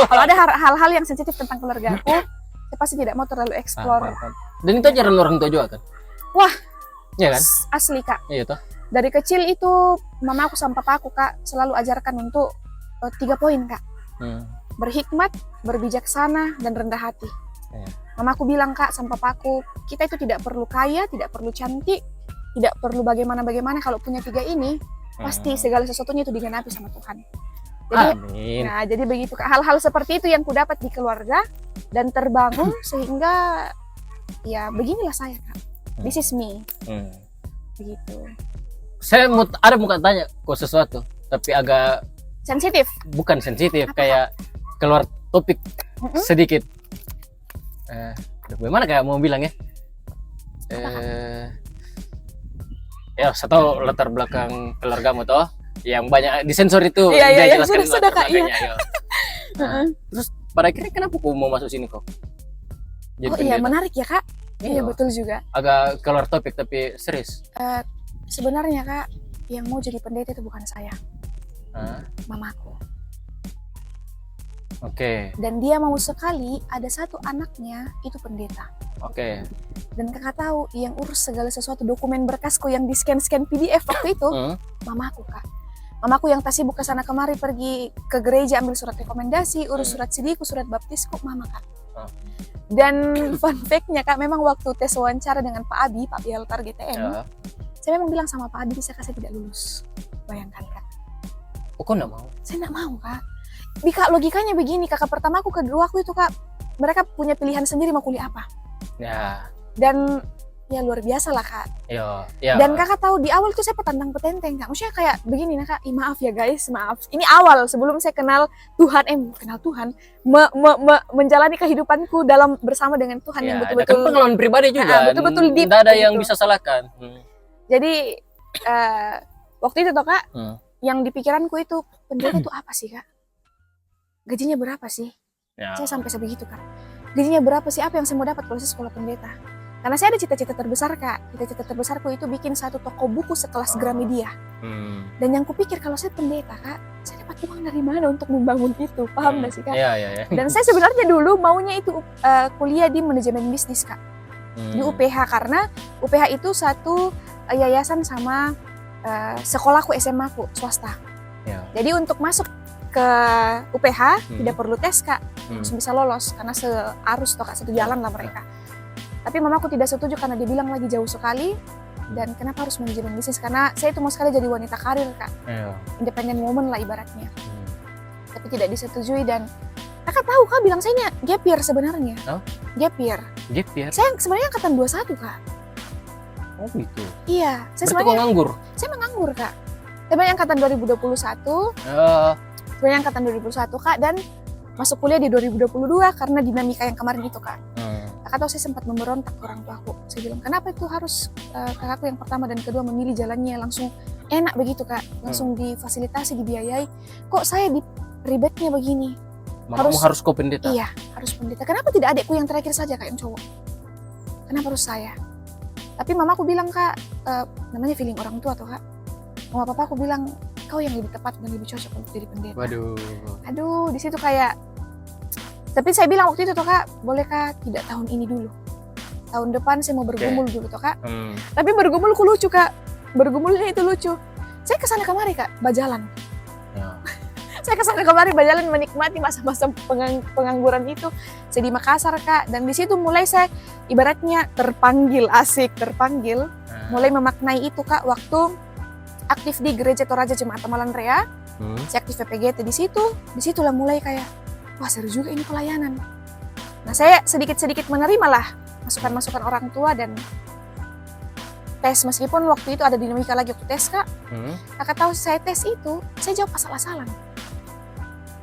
Speaker 2: Kalau ada hal-hal yang sensitif tentang keluarga aku, saya pasti tidak mau terlalu explore.
Speaker 1: Dan itu ajaran orang tua juga kan?
Speaker 2: Wah,
Speaker 1: iya kan?
Speaker 2: Asli kak.
Speaker 1: Iya toh.
Speaker 2: Dari kecil itu mama aku sama papa aku kak selalu ajarkan untuk 3 poin kak. Berhikmat, berbijaksana, dan rendah hati. Mama aku bilang kak sama papa aku, kita itu tidak perlu kaya, tidak perlu cantik, tidak perlu bagaimana. Kalau punya 3 ini, pasti segala sesuatunya itu digenapi sama Tuhan. Jadi,
Speaker 1: amin.
Speaker 2: Nah, jadi begitu kak. Hal-hal seperti itu yang kudapat di keluarga dan terbangun sehingga ya beginilah saya kak. This is me. Begitu.
Speaker 1: Saya mau tanya kok sesuatu, tapi agak
Speaker 2: sensitif.
Speaker 1: Bukan sensitif, kayak keluar topik sedikit. Bagaimana kayak mau bilang ya? Ya, saya tahu latar belakang keluargamu toh, yang banyak disensor itu.
Speaker 2: Iya, sudah kak. Iya.
Speaker 1: Terus pada akhirnya kenapa kok mau masuk sini kok?
Speaker 2: Iya, menarik ya kak. Iya betul juga.
Speaker 1: Agak keluar topik tapi serius.
Speaker 2: Sebenarnya kak, yang mau jadi pendeta itu bukan saya, mamaku.
Speaker 1: Oke.
Speaker 2: Dan dia mau sekali ada satu anaknya itu pendeta.
Speaker 1: Oke.
Speaker 2: Dan kakak tahu yang urus segala sesuatu dokumen berkasku yang di scan PDF waktu itu, mamaku kak. Mamaku yang tak sibuk ke sana kemari, pergi ke gereja ambil surat rekomendasi, urus surat sidiku, surat baptisku, mama Kak. Dan fun fact-nya Kak, memang waktu tes wawancara dengan Pak Abi Altar GTM, saya memang bilang sama Pak Abi, bisa Kak saya tidak lulus. Bayangkan Kak.
Speaker 1: Oh, kok nggak mau?
Speaker 2: Saya nggak mau Kak. Kak, logikanya begini, kakak pertamaku, kedua aku itu Kak, mereka punya pilihan sendiri mau kuliah apa.
Speaker 1: Ya.
Speaker 2: Dan ya luar biasa lah Kak.
Speaker 1: Ya.
Speaker 2: Dan kakak tahu di awal tuh saya petantang petenteng Kak. Maksudnya kayak begini nah Kak, maaf ya guys, maaf. Ini awal sebelum saya kenal Tuhan, menjalani kehidupanku dalam bersama dengan Tuhan yang betul-betul.
Speaker 1: Kan pengalaman pribadi juga.
Speaker 2: Betul-betul deep.
Speaker 1: Tidak ada yang bisa salahkan.
Speaker 2: Jadi waktu itu toh Kak, yang di pikiranku itu pendeta itu apa sih Kak? Gajinya berapa sih?
Speaker 1: Ya.
Speaker 2: Saya sampai sebegitu Kak. Gajinya berapa sih? Apa yang saya mau dapat kalau saya sekolah pendeta? Karena saya ada cita-cita terbesar Kak. Cita-cita terbesarku itu bikin satu toko buku sekelas Gramedia. Dan yang kupikir kalau saya pendeta Kak, saya dapat uang dari mana untuk membangun itu? Paham gak sih Kak?
Speaker 1: Iya.
Speaker 2: Dan saya sebenarnya dulu maunya itu kuliah di manajemen bisnis Kak. Di UPH, karena UPH itu satu yayasan sama sekolahku, SMA ku, swasta.
Speaker 1: Ya.
Speaker 2: Jadi untuk masuk ke UPH tidak perlu tes Kak, langsung bisa lolos karena searus toh Kak, satu jalan lah mereka. Tapi mamaku tidak setuju karena dia bilang lagi jauh sekali, dan kenapa harus manajemen bisnis, karena saya itu mau sekali jadi wanita karir Kak, independent woman lah ibaratnya. Tapi tidak disetujui, dan kakak tahu Kak, bilang saya gap year sebenarnya. Gap year. Saya sebenarnya angkatan 21 Kak.
Speaker 1: Oh gitu.
Speaker 2: Iya, saya
Speaker 1: sebenarnya nganggur.
Speaker 2: Saya menganggur Kak. Sebenarnya angkatan 2021. Sebenarnya angkatan 2021 Kak, dan masuk kuliah di 2022 karena dinamika yang kemarin itu Kak. Kakak tahu saya sempat memberontak ke orang tuaku. Saya bilang, kenapa itu harus kakakku yang pertama dan kedua memilih jalannya langsung enak begitu Kak, langsung difasilitasi, dibiayai. Kok saya di ribetnya begini?
Speaker 1: Harus kau pendeta?
Speaker 2: Iya, harus pendeta. Kenapa tidak adikku yang terakhir saja Kak yang cowok? Kenapa harus saya? Tapi mamaku bilang Kak, namanya feeling orang tua tuh Kak. Mama papaku bilang, kau yang lebih tepat dan lebih cocok untuk jadi pendeta. Aduh, di situ kayak. Tapi saya bilang waktu itu toh Kak, bolehkah tidak tahun ini dulu? Tahun depan saya mau bergumul dulu toh Kak. Tapi bergumulku lucu Kak. Bergumulnya itu lucu. Saya kesana kemari Kak, bajalan. Saya kesana kemari bajalan, menikmati masa-masa pengangguran itu. Saya di Makassar Kak, dan di situ mulai saya ibaratnya terpanggil, mulai memaknai itu Kak, waktu aktif di Gereja Toraja Jemaat Amalan Rea. Saya aktif PPGT di situ. Disitulah mulai kayak, wah seru juga ini pelayanan. Nah saya sedikit-sedikit menerima lah masukan-masukan orang tua dan tes, meskipun waktu itu ada dinamika lagi waktu tes Kak. Kakak tahu saya tes itu, saya jawab asal-asalan.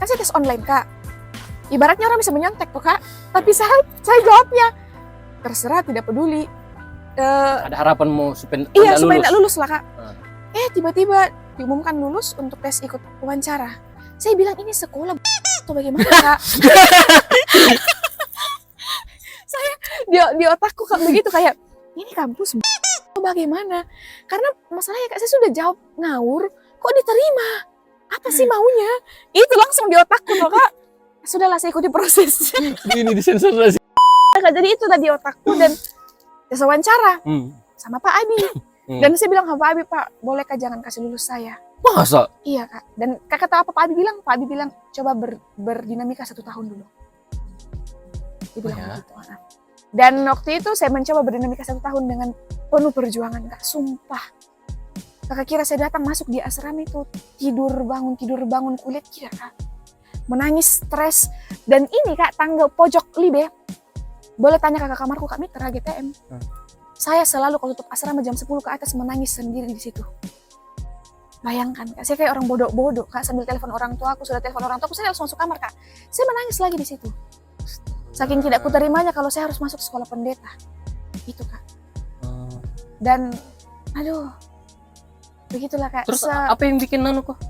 Speaker 2: Kan saya tes online Kak. Ibaratnya orang bisa menyontek tuh Kak. Tapi saya jawabnya terserah, tidak peduli.
Speaker 1: Ada harapan mau supaya
Speaker 2: supaya nggak lulus lah Kak. Tiba-tiba diumumkan lulus untuk tes ikut wawancara. Saya bilang ini sekolah atau bagaimana Kak? Saya di otakku Kak begitu, kayak ini kampus atau bagaimana? Karena masalahnya Kak, saya sudah jawab ngawur, kok diterima? Apa sih maunya? Itu langsung di otakku loh Kak. Sudahlah, saya ikuti proses.
Speaker 1: Ini disensor sih.
Speaker 2: Jadi itu tadi otakku, dan tes wawancara sama Pak Abi. Dan saya bilang sama Pak Abi, Pak, bolehkah jangan kasih lulus saya?
Speaker 1: Masa?
Speaker 2: Iya Kak. Dan kakak tahu apa Pak Abi bilang? Pak Abi bilang, coba berdinamika 1 tahun dulu. Dia bilang begitu. Dan waktu itu saya mencoba berdinamika 1 tahun dengan penuh perjuangan Kak. Sumpah. Kakak kira saya datang masuk di asrama itu tidur bangun kulit kira Kak. Menangis, stres. Dan ini Kak, tangga pojok Libe. Boleh tanya kakak kamarku Kak Mitra GTM. Saya selalu kalau tutup asrama jam 10 ke atas menangis sendiri di situ. Bayangkan Kak, saya kayak orang bodoh Kak, sambil telepon orang tua aku, sudah telepon orang tua aku, saya langsung masuk kamar Kak. Saya menangis lagi di situ. Saking tidak kuterimanya kalau saya harus masuk sekolah pendeta. Itu Kak. Dan aduh, begitulah Kak.
Speaker 1: Terus apa yang bikin kok?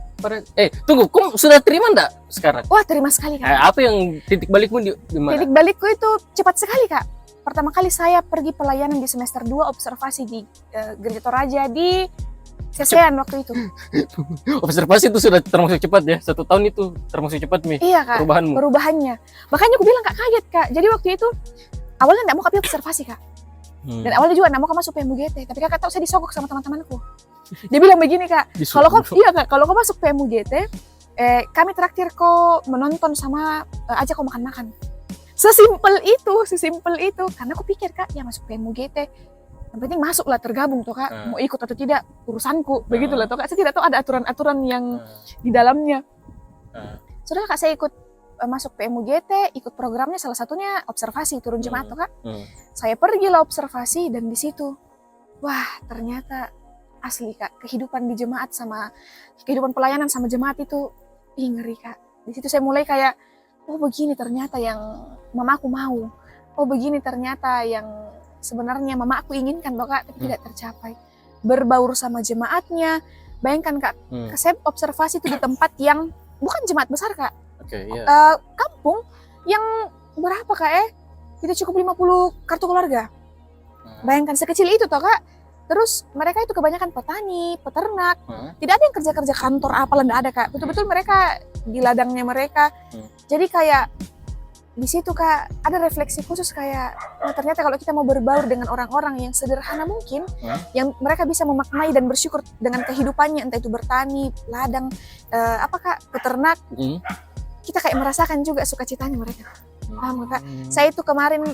Speaker 1: Tunggu, kok sudah terima enggak sekarang?
Speaker 2: Wah, terima sekali Kak.
Speaker 1: Apa yang titik balikmu di mana?
Speaker 2: Titik balikku itu cepat sekali Kak. Pertama kali saya pergi pelayanan di semester 2 observasi di Gereja Toraja di Sesean waktu itu.
Speaker 1: Observasi itu sudah termasuk cepat ya? 1 tahun itu termasuk cepat Mi?
Speaker 2: Iya Kak, perubahannya. Makanya aku bilang Kak kaget Kak. Jadi waktu itu awalnya nggak mau Kak observasi Kak. Dan awalnya juga nggak mau Kak masuk PMUGT. Tapi Kakak tahu saya disogok sama teman-temanku. Dia bilang begini kak,
Speaker 1: Disuruh.
Speaker 2: kalau kau masuk PMUGT, kami traktir kau menonton sama ajak kau makan-makan. Sesimpel itu. Karena aku pikir kak, ya masuk PMUGT, yang penting masuklah, tergabung tuh kak, mau ikut atau tidak urusanku, begitulah tuh kak. Saya tidak tahu ada aturan-aturan yang di dalamnya. Sudah kak, saya ikut masuk PMUGT, ikut programnya, salah satunya observasi turun jemaat tuh kak. Saya pergilah observasi dan di situ, wah ternyata asli kak, kehidupan di jemaat sama kehidupan pelayanan sama jemaat itu ngeri kak. Di situ saya mulai kayak, oh begini ternyata yang mamaku mau, oh begini ternyata yang sebenarnya mama aku inginkan loh kak, tapi tidak tercapai. Berbaur sama jemaatnya, bayangkan kak, saya observasi itu di tempat yang bukan jemaat besar kak. Kampung yang berapa kak tidak cukup 50 kartu keluarga. Bayangkan sekecil itu toh kak. Terus mereka itu kebanyakan petani, peternak. Tidak ada yang kerja-kerja kantor apalah, enggak ada kak. Betul-betul mereka di ladangnya mereka. Jadi kayak di situ kak ada refleksi khusus kayak, oh, ternyata kalau kita mau berbaur dengan orang-orang yang sederhana mungkin, yang mereka bisa memaknai dan bersyukur dengan kehidupannya, entah itu bertani, ladang, peternak, kita kayak merasakan juga sukacitanya mereka. Paham kak? Saya itu kemarin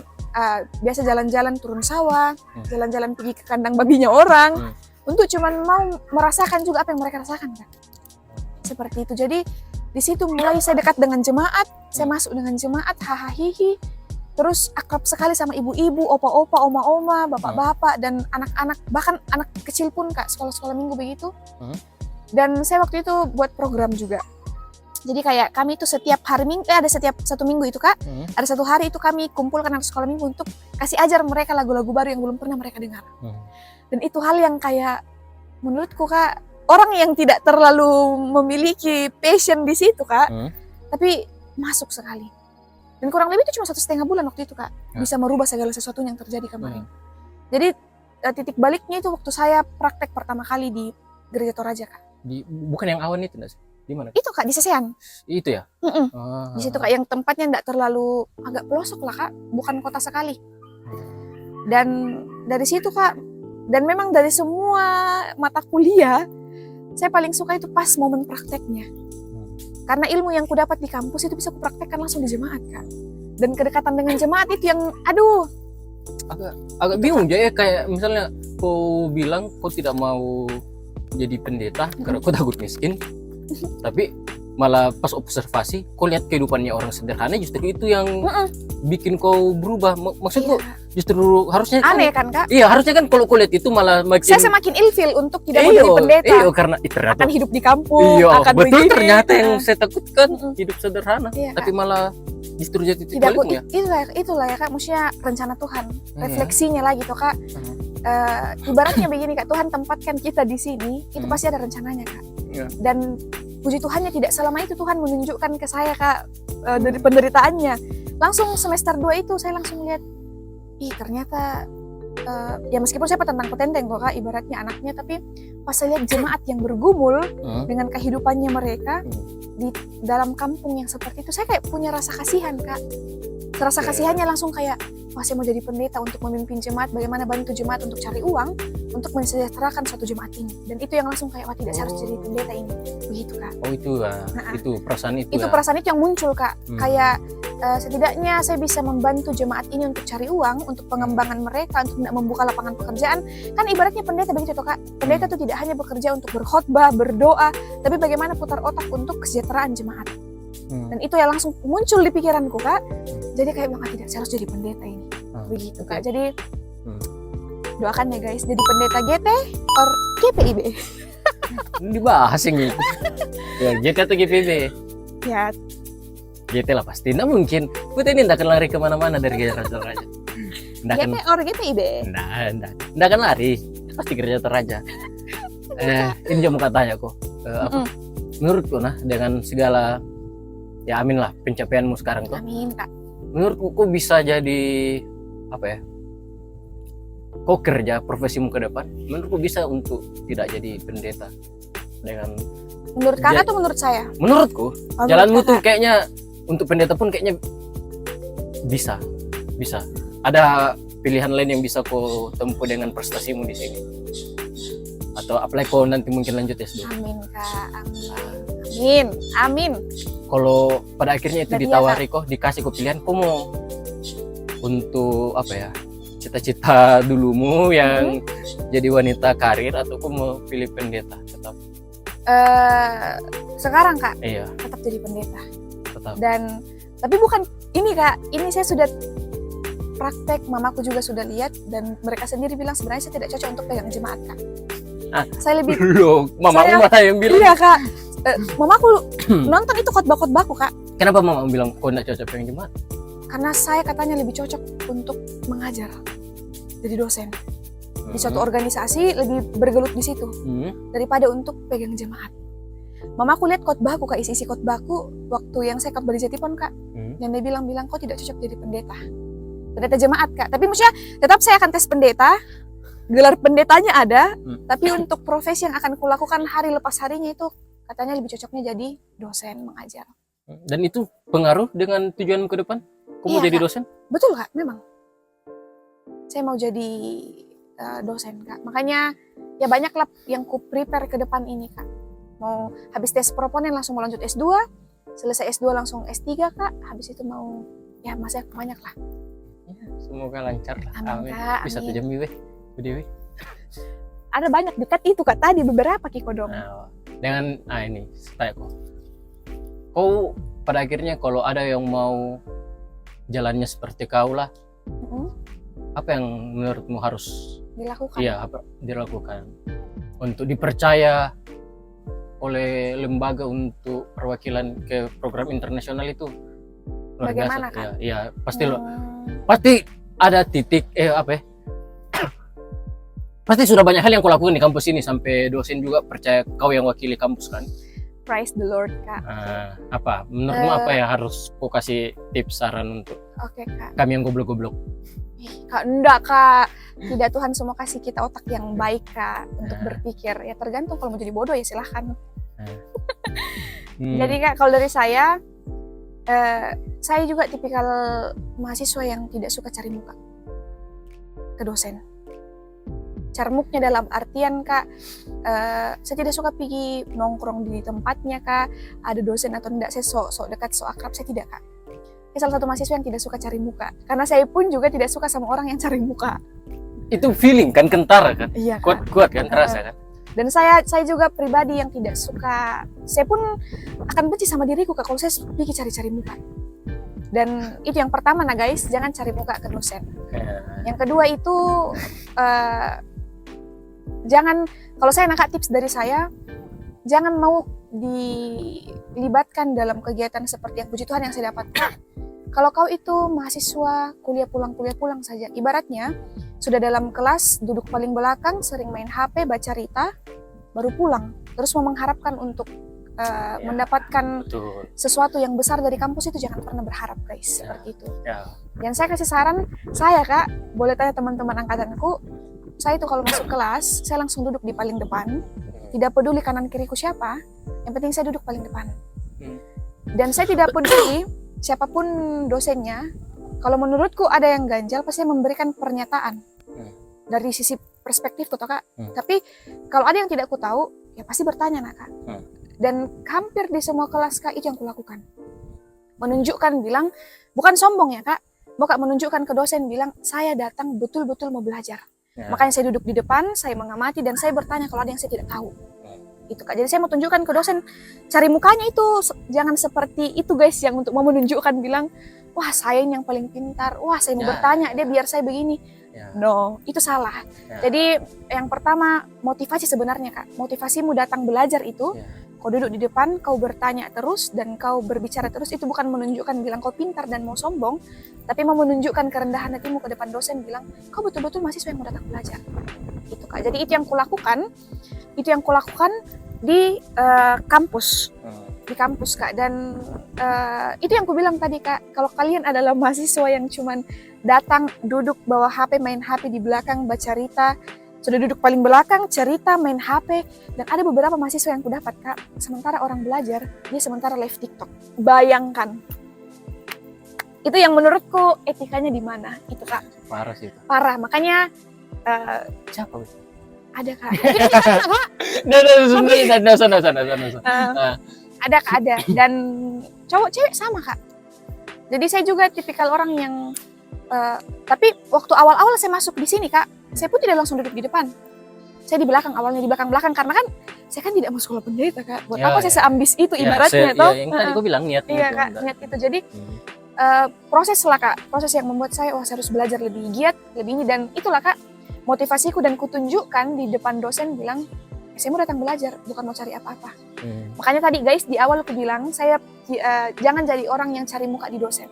Speaker 2: biasa jalan-jalan turun sawah, jalan-jalan pergi ke kandang babinya orang, untuk cuman mau merasakan juga apa yang mereka rasakan kak. Seperti itu. Jadi di situ mulai saya dekat dengan jemaat, saya masuk dengan jemaat, hahaha, terus akrab sekali sama ibu-ibu, opa-opa, oma-oma, bapak-bapak, dan anak-anak, bahkan anak kecil pun kak, sekolah-sekolah minggu begitu. Dan saya waktu itu buat program juga. Jadi kayak kami itu setiap hari minggu, ada setiap satu minggu itu kak, ada satu hari itu kami kumpulkan anak sekolah minggu untuk kasih ajar mereka lagu-lagu baru yang belum pernah mereka dengar. Dan itu hal yang kayak menurutku kak, orang yang tidak terlalu memiliki passion di situ kak, tapi masuk sekali. Dan kurang lebih itu cuma 1,5 bulan waktu itu kak, bisa merubah segala sesuatu yang terjadi kemarin. Jadi titik baliknya itu waktu saya praktek pertama kali di Gereja Toraja kak.
Speaker 1: Bukan yang awan itu nggak sih? Di mana?
Speaker 2: Itu kak, di Sesean.
Speaker 1: Itu ya?
Speaker 2: Di situ kak, yang tempatnya nggak terlalu agak pelosok lah kak, bukan kota sekali. Dan dari situ kak, dan memang dari semua mata kuliah, saya paling suka itu pas momen prakteknya. Karena ilmu yang ku dapat di kampus itu bisa ku praktekkan langsung di jemaat kak. Dan kedekatan dengan jemaat itu yang, aduh,
Speaker 1: agak bingung aja ya, kayak misalnya kau bilang kau tidak mau jadi pendeta karena kau takut miskin. Tapi malah pas observasi kau lihat kehidupannya orang sederhana, justru itu yang bikin kau berubah. Maksudku justru harusnya
Speaker 2: aneh kan kak?
Speaker 1: Iya, harusnya kan kalau kau lihat itu malah makin,
Speaker 2: saya semakin ilfil untuk tidak mau jadi pendeta.
Speaker 1: Iya, karena ternyata
Speaker 2: akan hidup di kampung, akan
Speaker 1: betul
Speaker 2: begini.
Speaker 1: Ternyata yang saya takutkan hidup sederhana, tapi malah justru jadi
Speaker 2: tidak
Speaker 1: baliknya.
Speaker 2: Itulah ya kak, maksudnya rencana Tuhan, refleksinya lagi tuh kak. Ibaratnya begini kak, Tuhan tempatkan kita di sini, itu pasti ada rencananya kak. Dan puji Tuhannya tidak selama itu Tuhan menunjukkan ke saya kak dari penderitaannya. Langsung semester 2 itu saya langsung lihat, ternyata ya meskipun saya petentang-petenteng kok kak ibaratnya anaknya, tapi pas saya lihat jemaat yang bergumul dengan kehidupannya mereka di dalam kampung yang seperti itu, saya kayak punya rasa kasihan kak. Rasa kasihannya langsung kayak, wah saya mau jadi pendeta untuk memimpin jemaat, bagaimana bantu jemaat untuk cari uang untuk mensejahterakan suatu jemaat ini. Dan itu yang langsung kayak, wah tidak, saya harus jadi pendeta ini, begitu kak.
Speaker 1: Itu perasaan itu.
Speaker 2: Itu perasaan itu yang muncul kak. Kayak setidaknya saya bisa membantu jemaat ini untuk cari uang, untuk pengembangan mereka, untuk tidak membuka lapangan pekerjaan. Kan ibaratnya pendeta begitu kak. Pendeta itu tidak hanya bekerja untuk berkhotbah, berdoa, tapi bagaimana putar otak untuk kesejahteraan jemaat. Dan itu yang langsung muncul di pikiranku kak. Jadi kayak bilang, tidak, saya harus jadi pendeta ini. Begitu kak. Jadi doakan ya guys, jadi pendeta GT or GPIB.
Speaker 1: Dibahas yang itu. Ya, GT atau GPIB?
Speaker 2: Ya,
Speaker 1: GT lah pasti. Nggak mungkin. Kita ini nggak akan lari kemana-mana dari Gereja Toraja.
Speaker 2: GT or GPIB?
Speaker 1: Nggak akan lari. Pasti Gereja Toraja. Ini juga mau katanya kok. Menurutku dengan segala, ya amin lah, pencapaianmu sekarang tuh.
Speaker 2: Amin kak.
Speaker 1: Menurutku kok bisa jadi kok kerja profesimu ke depan, menurutku bisa untuk tidak jadi pendeta. Dengan
Speaker 2: menurut kakak atau menurut saya?
Speaker 1: Menurutku jalanmu tuh kayaknya untuk pendeta pun kayaknya bisa ada pilihan lain yang bisa kau tempuh dengan prestasimu di sini. atau apalagi kalau nanti mungkin lanjut S2.
Speaker 2: Amin Kak, amin. Amin.
Speaker 1: Kalau pada akhirnya itu
Speaker 2: Dan iya,
Speaker 1: ditawari kok, dikasih kok pilihan, kok mau untuk apa ya, cita-cita dulumu yang jadi wanita karir, atau kok mau pilih pendeta tetap?
Speaker 2: Sekarang Kak,
Speaker 1: Iya,
Speaker 2: tetap jadi pendeta.
Speaker 1: tetap.
Speaker 2: Dan tapi bukan ini Kak, ini saya sudah praktek, mamaku juga sudah lihat, dan mereka sendiri bilang sebenarnya saya tidak cocok untuk pegang jemaat Kak. Saya lebih
Speaker 1: Loh, mamamu mana yang bilang?
Speaker 2: iya Kak, mamaku nonton itu khotbah-khotbahku Kak,
Speaker 1: Kenapa mama bilang kok nggak cocok pengen jemaat?
Speaker 2: karena saya katanya lebih cocok untuk mengajar, jadi dosen di suatu organisasi, lebih bergelut di situ daripada untuk pegang jemaat. Mamaku lihat khotbahku Kak, isi khotbahku waktu yang saya khotbah di Jetipon Kak, dan dia bilang kok tidak cocok jadi pendeta jemaat Kak. Tapi maksudnya tetap saya akan tes pendeta, gelar pendetanya ada, tapi untuk profesi yang akan kulakukan hari lepas harinya itu katanya lebih cocoknya jadi dosen mengajar.
Speaker 1: Dan itu pengaruh dengan tujuan ke depan? Kamu mau
Speaker 2: Iya,
Speaker 1: jadi
Speaker 2: Kak.
Speaker 1: dosen?
Speaker 2: Betul Kak, memang. Saya mau jadi dosen Kak. Makanya ya banyaklah yang ku prepare ke depan ini Kak. Mau habis tes proponen langsung mau lanjut S2, selesai S2 langsung S3 Kak, habis itu mau ya masih banyak lah.
Speaker 1: Ya, semoga lancar lah.
Speaker 2: Amin, Kak,
Speaker 1: Bisa
Speaker 2: amin.
Speaker 1: 1 jam Bu Dewi.
Speaker 2: Ada banyak dekat itu Kak, tadi beberapa Kiko dong.
Speaker 1: Nah, dengan ini tanya kau pada akhirnya kalau ada yang mau jalannya seperti kau lah, apa yang menurutmu harus
Speaker 2: Dilakukan.
Speaker 1: iya apa dilakukan untuk dipercaya oleh lembaga untuk perwakilan ke program internasional itu? Luar
Speaker 2: Bagaimana,
Speaker 1: biasa.
Speaker 2: Kak?
Speaker 1: Ya pasti pasti ada titik pasti sudah banyak hal yang kau lakukan di kampus ini sampai dosen juga percaya kau yang wakili kampus kan.
Speaker 2: Praise the Lord Kak.
Speaker 1: Apa menurutmu apa yang harus kau kasih tips saran untuk
Speaker 2: Oke Kak.
Speaker 1: kami yang goblok-goblok?
Speaker 2: Kak, enggak Kak. Tidak, Tuhan semua kasih kita otak yang baik Kak untuk berpikir. Ya tergantung, kalau mau jadi bodoh ya silahkan. Jadi Kak, kalau dari saya juga tipikal mahasiswa yang tidak suka cari muka ke dosen. Carmuknya dalam artian Kak, saya tidak suka pergi nongkrong di tempatnya Kak, ada dosen atau enggak, saya sok dekat, sok akrab, saya tidak Kak. Saya salah satu mahasiswa yang tidak suka cari muka, karena saya pun juga tidak suka sama orang yang cari muka.
Speaker 1: Itu feeling kan, kentara kan,
Speaker 2: Iya Kak.
Speaker 1: kuat kan, terasa kan.
Speaker 2: Dan saya juga pribadi yang tidak suka, saya pun akan benci sama diriku Kak kalau saya pergi cari-cari muka. Dan itu yang pertama nah guys, jangan cari muka ke dosen. Yang kedua itu jangan, kalau saya nangkap tips dari saya, jangan mau dilibatkan dalam kegiatan seperti yang puji Tuhan yang saya dapatkan. Kalau kau itu mahasiswa kuliah pulang saja, ibaratnya sudah dalam kelas duduk paling belakang, sering main HP, baca Rita, baru pulang, terus mau mengharapkan untuk mendapatkan sesuatu yang besar dari kampus, itu jangan pernah berharap guys, seperti itu. Dan saya kasih saran, saya Kak, boleh tanya teman-teman angkatanku, saya itu kalau masuk kelas, saya langsung duduk di paling depan, tidak peduli kanan kiriku siapa, yang penting saya duduk paling depan. Dan saya tidak peduli siapapun dosennya, kalau menurutku ada yang ganjal, pasti saya memberikan pernyataan dari sisi perspektif Kak. Tapi kalau ada yang tidak ku tahu, ya pasti bertanya nak Kak. Dan hampir di semua kelas Kak, itu yang kulakukan. Menunjukkan, bilang, bukan sombong ya Kak, bukan menunjukkan ke dosen, bilang saya datang betul-betul mau belajar. Makanya saya duduk di depan, saya mengamati, dan saya bertanya kalau ada yang saya tidak tahu. Itu Kak. Jadi saya mau tunjukkan ke dosen, cari mukanya itu jangan seperti itu guys, yang untuk mau menunjukkan, bilang, wah saya yang paling pintar, wah saya mau bertanya dia biar saya begini. No, itu salah. Jadi yang pertama, motivasi sebenarnya Kak. Motivasimu datang belajar itu, kau duduk di depan, kau bertanya terus, dan kau berbicara terus, itu bukan menunjukkan bilang kau pintar dan mau sombong, tapi mau menunjukkan kerendahan hatimu ke depan dosen, bilang kau betul-betul mahasiswa yang mau datang belajar. Itu Kak. Jadi itu yang kulakukan, di kampus, Kak. Dan itu yang kubilang tadi Kak, kalau kalian adalah mahasiswa yang cuman datang, duduk, bawa HP, main HP di belakang, baca Rita, sudah duduk paling belakang, cerita, main HP, dan ada beberapa mahasiswa yang kudapat Kak, sementara orang belajar, dia sementara live TikTok. Bayangkan. Itu yang menurutku etikanya di mana, itu Kak.
Speaker 1: Parah sih itu.
Speaker 2: Parah, makanya
Speaker 1: Siapa?
Speaker 2: Ada kak. Mungkin di sana, kak. Ada kak, ada. Dan cowok cewek sama kak. Jadi saya juga tipikal orang yang tapi waktu awal-awal saya masuk di sini kak, saya pun tidak langsung duduk di depan. Saya di belakang, awalnya di belakang karena kan saya kan tidak mau sekolah pendeta kak. Buat apa saya seambis itu ibaratnya toh?
Speaker 1: Yang tadi gue bilang niat.
Speaker 2: Iya kak, niat itu. Jadi proses lah kak, proses yang membuat saya saya harus belajar lebih giat, lebih ini, dan itulah kak motivasiku, dan kutunjukkan di depan dosen bilang saya mau datang belajar, bukan mau cari apa-apa. Makanya tadi guys di awal aku bilang saya jangan jadi orang yang cari muka di dosen.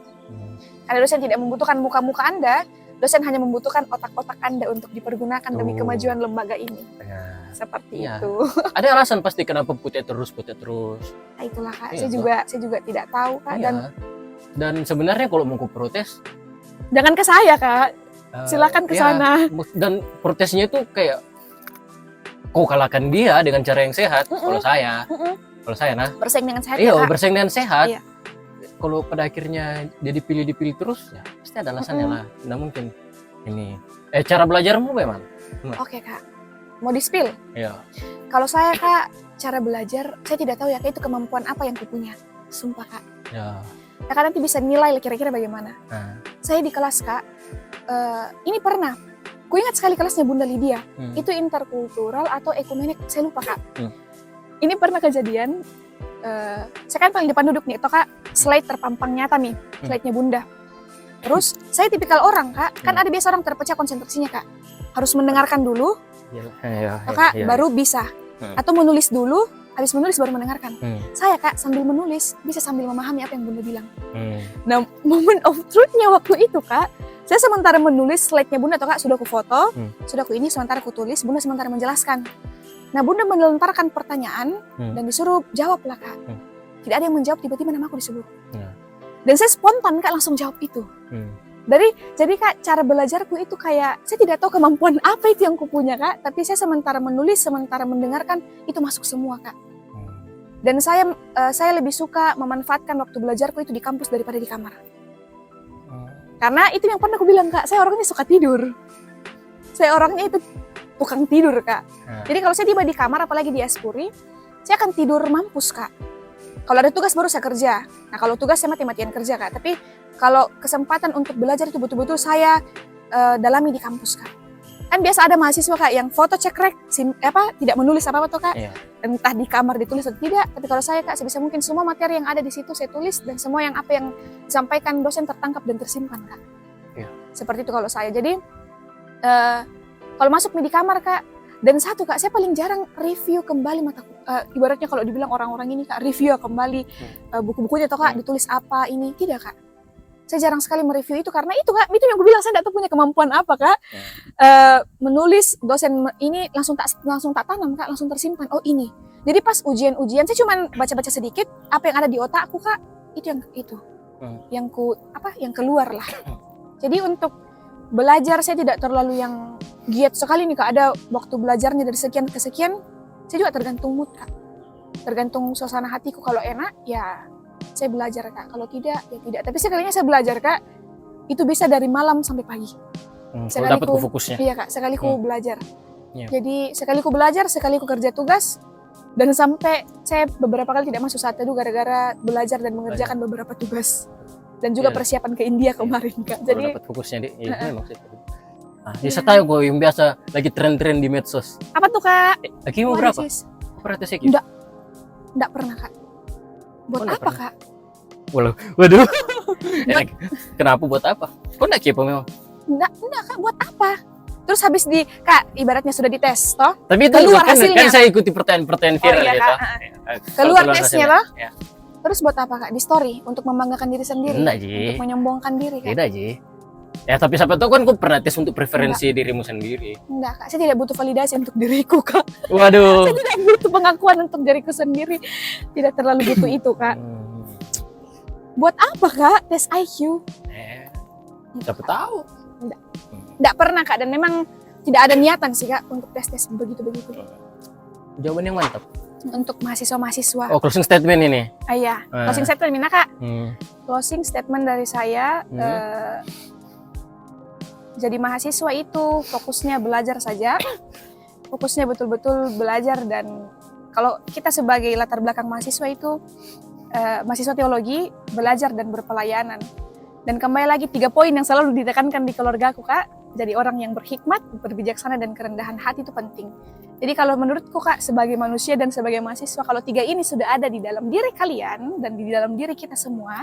Speaker 2: Karena dosen tidak membutuhkan muka-muka Anda, dosen hanya membutuhkan otak-otak Anda untuk dipergunakan demi kemajuan lembaga ini. Seperti itu.
Speaker 1: Ada alasan pasti kenapa putih terus.
Speaker 2: Nah, itulah kak, saya juga tidak tahu kak.
Speaker 1: Dan sebenarnya kalau mau protes,
Speaker 2: jangan ke saya kak, silakan ke sana.
Speaker 1: Dan protesnya itu kayak kau kalahkan dia dengan cara yang sehat. Kalau saya nah
Speaker 2: bersaing dengan sehat.
Speaker 1: Iya,
Speaker 2: ya,
Speaker 1: bersaing dengan sehat.
Speaker 2: Iya.
Speaker 1: Kalau pada akhirnya dia dipilih terus, ya pasti ada alasannya lah. Nggak mungkin ini. Cara belajarmu bagaimana?
Speaker 2: Oke kak, mau di-spill?
Speaker 1: Iya.
Speaker 2: Kalau saya kak, cara belajar, saya tidak tahu ya kak itu kemampuan apa yang kupunya. Sumpah kak.
Speaker 1: Ya.
Speaker 2: Kakak nanti bisa nilai kira-kira bagaimana. Saya di kelas kak, ini pernah, ku ingat sekali kelasnya Bunda Lydia. Itu interkultural atau ekumenik, saya lupa kak. Ini pernah kejadian, saya kan paling depan duduk nih, itu kak slide terpampang nyata nih, slide-nya Bunda. Terus saya tipikal orang kak, kan ada biasa orang terpecah konsentrasinya kak, harus mendengarkan dulu, kak baru bisa, atau menulis dulu, habis menulis baru mendengarkan. Saya kak sambil menulis bisa sambil memahami apa yang Bunda bilang. Nah moment of truth-nya waktu itu kak, saya sementara menulis slide-nya Bunda atau kak sudah aku foto, sudah aku ini, sementara aku tulis, Bunda sementara menjelaskan. Nah Bunda melontarkan pertanyaan dan disuruh jawab lah kak. Tidak ada yang menjawab, tiba-tiba nama aku disebut. Dan saya spontan kak langsung jawab itu. Jadi kak cara belajarku itu kayak saya tidak tahu kemampuan apa itu yang kupunya kak, tapi saya sementara menulis, sementara mendengarkan itu masuk semua kak. Dan saya lebih suka memanfaatkan waktu belajarku itu di kampus daripada di kamar. Karena itu yang pernah aku bilang kak, saya orangnya suka tidur. Saya orangnya itu tukang tidur kak. Jadi kalau saya tiba di kamar apalagi di Espuri, saya akan tidur mampus kak. Kalau ada tugas baru saya kerja. Nah kalau tugas saya mati-matian kerja kak. Tapi kalau kesempatan untuk belajar itu betul-betul saya dalami di kampus kak. Kan biasa ada mahasiswa kak yang foto cekrek, tidak menulis apa-apa tuh kak. Entah di kamar ditulis atau tidak. Tapi kalau saya kak sebisa mungkin semua materi yang ada di situ saya tulis, dan semua yang apa yang disampaikan dosen tertangkap dan tersimpan kak. Seperti itu kalau saya. Jadi kalau masuk di kamar kak, dan satu kak, saya paling jarang review kembali mataku. Ibaratnya kalau dibilang orang-orang ini kak, review kembali buku-bukunya atau kak ditulis apa ini, tidak kak. Saya jarang sekali mereview itu karena itu kak, itu yang gue bilang saya tidak tahu punya kemampuan apa kak. Menulis dosen ini langsung tak tanam kak, langsung tersimpan. Oh ini. Jadi pas ujian saya cuma baca-baca sedikit apa yang ada di otakku kak, yang keluar lah. Jadi untuk belajar saya tidak terlalu yang giat sekali nih kak, ada waktu belajarnya dari sekian ke sekian, saya juga tergantung mood kak, tergantung suasana hatiku. Kalau enak ya saya belajar kak, kalau tidak ya tidak. Tapi sekalinya saya belajar kak, itu bisa dari malam sampai pagi.
Speaker 1: Kalau dapat fokusnya.
Speaker 2: Iya kak, sekali ku belajar. Jadi sekali ku belajar, sekali ku kerja tugas, dan sampai saya beberapa kali tidak masuk saat teduh gara-gara belajar dan mengerjakan beberapa tugas. Dan juga persiapan ke India kemarin kak. Jadi
Speaker 1: dapat fokusnya memang sih. Bisa tahu gue yang biasa lagi tren-tren di medsos.
Speaker 2: Apa tuh kak?
Speaker 1: Lagi mau berapa? Operatif sih?
Speaker 2: Enggak pernah kak. Buat apa kak?
Speaker 1: Waduh. Kenapa buat apa? Kok enggak kepo memang?
Speaker 2: Enggak kak, buat apa? Terus habis kak ibaratnya sudah dites toh?
Speaker 1: Tapi itu
Speaker 2: keluar hasilnya.
Speaker 1: Kan saya ikuti pertanyaan viral gitu.
Speaker 2: Keluar tesnya toh? Terus buat apa kak? Di story? Untuk membanggakan diri sendiri?
Speaker 1: Enggak, Ji.
Speaker 2: Untuk menyombongkan diri kak?
Speaker 1: Tidak, Ji. Ya tapi siapa tahu kan gue pernah tes untuk preferensi dirimu sendiri.
Speaker 2: Enggak kak, saya tidak butuh validasi untuk diriku kak.
Speaker 1: Waduh.
Speaker 2: Saya tidak butuh pengakuan untuk diriku sendiri. Tidak terlalu butuh itu kak. Buat apa kak tes IQ?
Speaker 1: Siapa tahu.
Speaker 2: Enggak pernah kak, dan memang tidak ada niatan sih kak untuk tes begitu-begitu.
Speaker 1: Jawaban yang mantap.
Speaker 2: Untuk mahasiswa-mahasiswa.
Speaker 1: Oh, closing statement ini.
Speaker 2: Iya, closing statement mina kak. Closing statement dari saya. Jadi mahasiswa itu fokusnya belajar saja, fokusnya betul-betul belajar. Dan kalau kita sebagai latar belakang mahasiswa itu mahasiswa teologi, belajar dan berpelayanan. Dan kembali lagi 3 poin yang selalu ditekankan di keluargaku, Kak. Jadi orang yang berhikmat, berbijaksana, dan kerendahan hati itu penting. Jadi kalau menurutku, Kak, sebagai manusia dan sebagai mahasiswa, kalau 3 ini sudah ada di dalam diri kalian dan di dalam diri kita semua,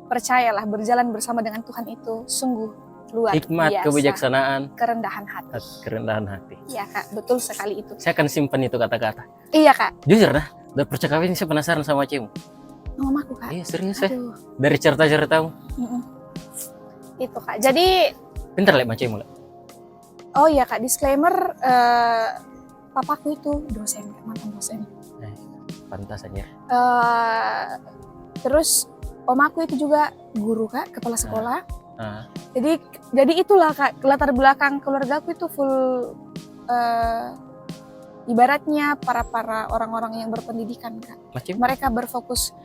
Speaker 2: percayalah berjalan bersama dengan Tuhan itu sungguh luar
Speaker 1: Hikmat,
Speaker 2: biasa.
Speaker 1: kebijaksanaan,
Speaker 2: Kerendahan hati.
Speaker 1: kerendahan hati.
Speaker 2: Iya, Kak, betul sekali itu.
Speaker 1: Saya akan simpan itu kata-kata.
Speaker 2: Iya, Kak.
Speaker 1: Jujur dah, dari percakapan ini saya penasaran sama cemu.
Speaker 2: Mamaku, Kak.
Speaker 1: Iya, serius saya.
Speaker 2: Aduh.
Speaker 1: Dari cerita-ceritamu.
Speaker 2: Itu, Kak. Jadi,
Speaker 1: Pintar lah macemu lah.
Speaker 2: oh iya, Kak, disclaimer, papaku itu dosen, mantan dosen.
Speaker 1: Pantas aja.
Speaker 2: Terus omaku itu juga guru, Kak, kepala sekolah.
Speaker 1: Ah.
Speaker 2: Jadi itulah, Kak, latar belakang keluargaku itu full ibaratnya para orang-orang yang berpendidikan, Kak.
Speaker 1: Macem?
Speaker 2: Mereka berfokus.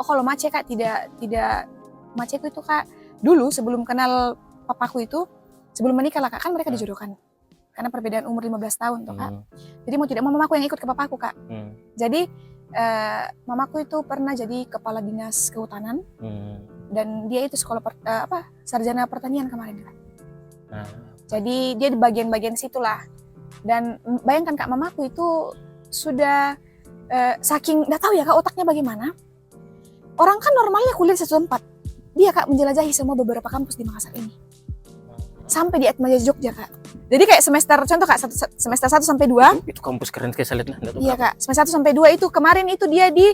Speaker 2: Kalau Mace, Kak, tidak Maceku itu, Kak, dulu sebelum kenal papaku itu, sebelum menikah lah, Kak, kan mereka dijodohkan. Karena perbedaan umur 15 tahun tuh, Kak. Jadi mau tidak mau mamaku yang ikut ke papaku, Kak. Jadi mamaku itu pernah jadi kepala dinas kehutanan. Dan dia itu sekolah sarjana pertanian kemarin, Kak. Jadi dia di bagian-bagian situlah. Dan bayangkan, Kak, mamaku itu sudah saking nggak tahu ya, Kak, otaknya bagaimana. Orang kan normalnya kuliah di satu tempat. Dia, Kak, menjelajahi semua beberapa kampus di Makassar ini. Sampai di Atmaja Jogja, Kak. Jadi kayak semester, contoh, Kak, semester 1 sampai 2.
Speaker 1: Itu kampus keren sekali, saya lihat lah.
Speaker 2: Iya, Kak. Semester 1 sampai 2 itu kemarin itu dia di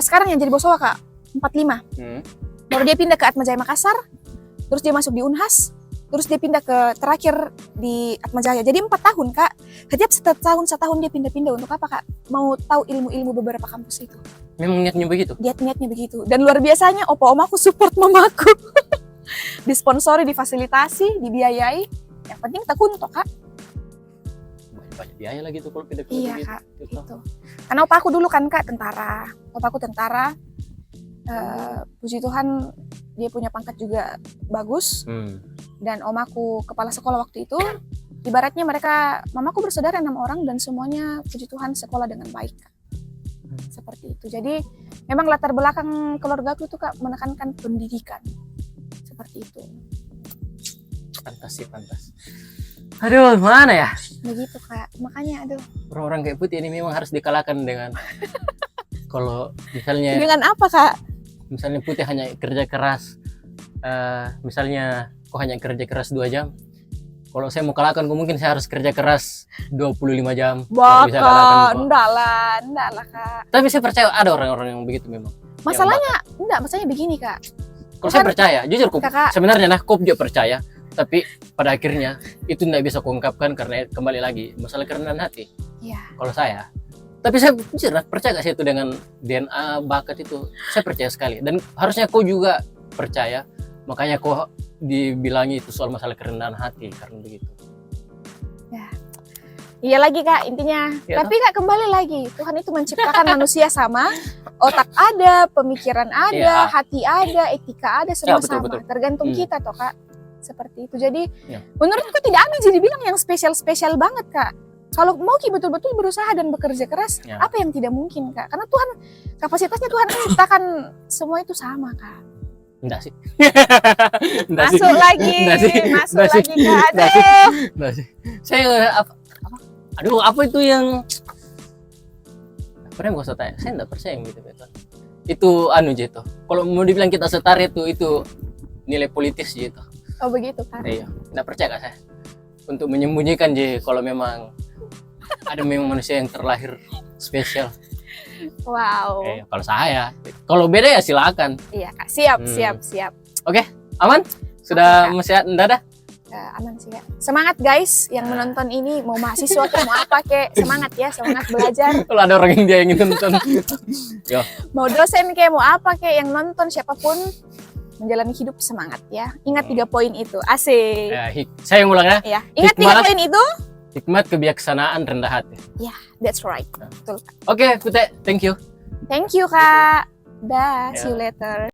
Speaker 2: sekarang yang jadi Bosowa, Kak. 45. Baru dia pindah ke Atmajaya Makassar. Terus dia masuk di Unhas. Terus dia pindah ke terakhir di Atmajaya. Jadi 4 tahun, Kak. Setiap setahun dia pindah-pindah untuk apa, Kak? Mau tahu ilmu-ilmu beberapa kampus itu.
Speaker 1: Memang niatnya begitu?
Speaker 2: Dia niatnya begitu. Dan luar biasanya opa-omaku support mamaku. Disponsori, difasilitasi, dibiayai. Yang penting tekun toh, Kak.
Speaker 1: Banyak biaya lagi tuh kalau pindah-pindah
Speaker 2: Iya,
Speaker 1: gitu.
Speaker 2: Kak. Gitu. Karena opa aku dulu kan, Kak, tentara. Opa aku tentara. Puji Tuhan dia punya pangkat juga bagus. Dan omaku kepala sekolah waktu itu. Ibaratnya mamaku bersaudara 6 orang dan semuanya puji Tuhan sekolah dengan baik, Kak. Seperti itu. Jadi memang latar belakang keluargaku itu, Kak, menekankan pendidikan. Seperti itu.
Speaker 1: Pantas sih, pantas. Aduh, mana ya?
Speaker 2: Begitu, Kak. Makanya aduh.
Speaker 1: Orang-orang kayak Putih ini memang harus dikalahkan dengan kalau misalnya
Speaker 2: Dengan apa, Kak?
Speaker 1: Misalnya Putih hanya kerja keras, misalnya kok hanya kerja keras 2 jam. Kalau saya mau kalahkan, mungkin saya harus kerja keras 25 jam. Baru bisa kalahkan kok.
Speaker 2: Enggak lah, Kak.
Speaker 1: Tapi saya percaya ada orang-orang yang begitu memang.
Speaker 2: Masalahnya begini, Kak.
Speaker 1: Kalau saya percaya, jujur kok.
Speaker 2: Kakak.
Speaker 1: Sebenarnya kok juga percaya, tapi pada akhirnya itu tidak bisa kuungkapkan karena kembali lagi masalah kerendahan hati.
Speaker 2: Iya.
Speaker 1: Kalau saya. Tapi saya jujur percaya gak sih itu dengan DNA bakat itu? Saya percaya sekali. Dan harusnya kau juga percaya. Makanya kau dibilangi itu soal masalah kerendahan hati karena begitu.
Speaker 2: Ya. Iya lagi, Kak, intinya.
Speaker 1: Ya,
Speaker 2: tapi Kak, kembali lagi, Tuhan itu menciptakan manusia sama, otak ada, pemikiran ada, hati ada, etika ada, semua sama.
Speaker 1: Betul.
Speaker 2: Tergantung kita toh, Kak. Seperti itu. Jadi menurutku tidak ada jadi bilang yang spesial-spesial banget, Kak. Kalau mau Ki betul-betul berusaha dan bekerja keras, apa yang tidak mungkin, Kak? Karena Tuhan, kapasitasnya Tuhan menciptakan semua itu sama, Kak.
Speaker 1: Enggak sih.
Speaker 2: Masuk lagi, Kak.
Speaker 1: Enggak sih. Saya apa itu yang pernah gak usah tanya. Saya enggak percaya yang gitu. Itu gitu. Kalau mau dibilang kita setara itu nilai politis gitu.
Speaker 2: Oh begitu, Kak.
Speaker 1: Iya, enggak percaya Kak saya. Untuk menyembunyikan kalau memang ada memang manusia yang terlahir spesial.
Speaker 2: Wow.
Speaker 1: Kalau saya, kalau beda ya silakan.
Speaker 2: Iya, Kak. Siap.
Speaker 1: Oke, aman? Sudah masih ada?
Speaker 2: Aman sih, Kak. Semangat guys yang menonton ini, mau mahasiswa atau mau apa kek, semangat ya, semangat belajar.
Speaker 1: Kalau ada orang yang dia ingin nonton. Yo.
Speaker 2: Mau dosen kek, mau apa kek, yang nonton siapapun menjalani hidup semangat ya. Ingat 3 poin itu. Asik.
Speaker 1: Saya yang ulang ya.
Speaker 2: Iya. Ingat 3 poin itu.
Speaker 1: Hikmat, kebijaksanaan, rendah hati.
Speaker 2: Ya, that's right. Betul.
Speaker 1: Oke, Putih, thank you.
Speaker 2: Thank you, Kak. Dah, see you later.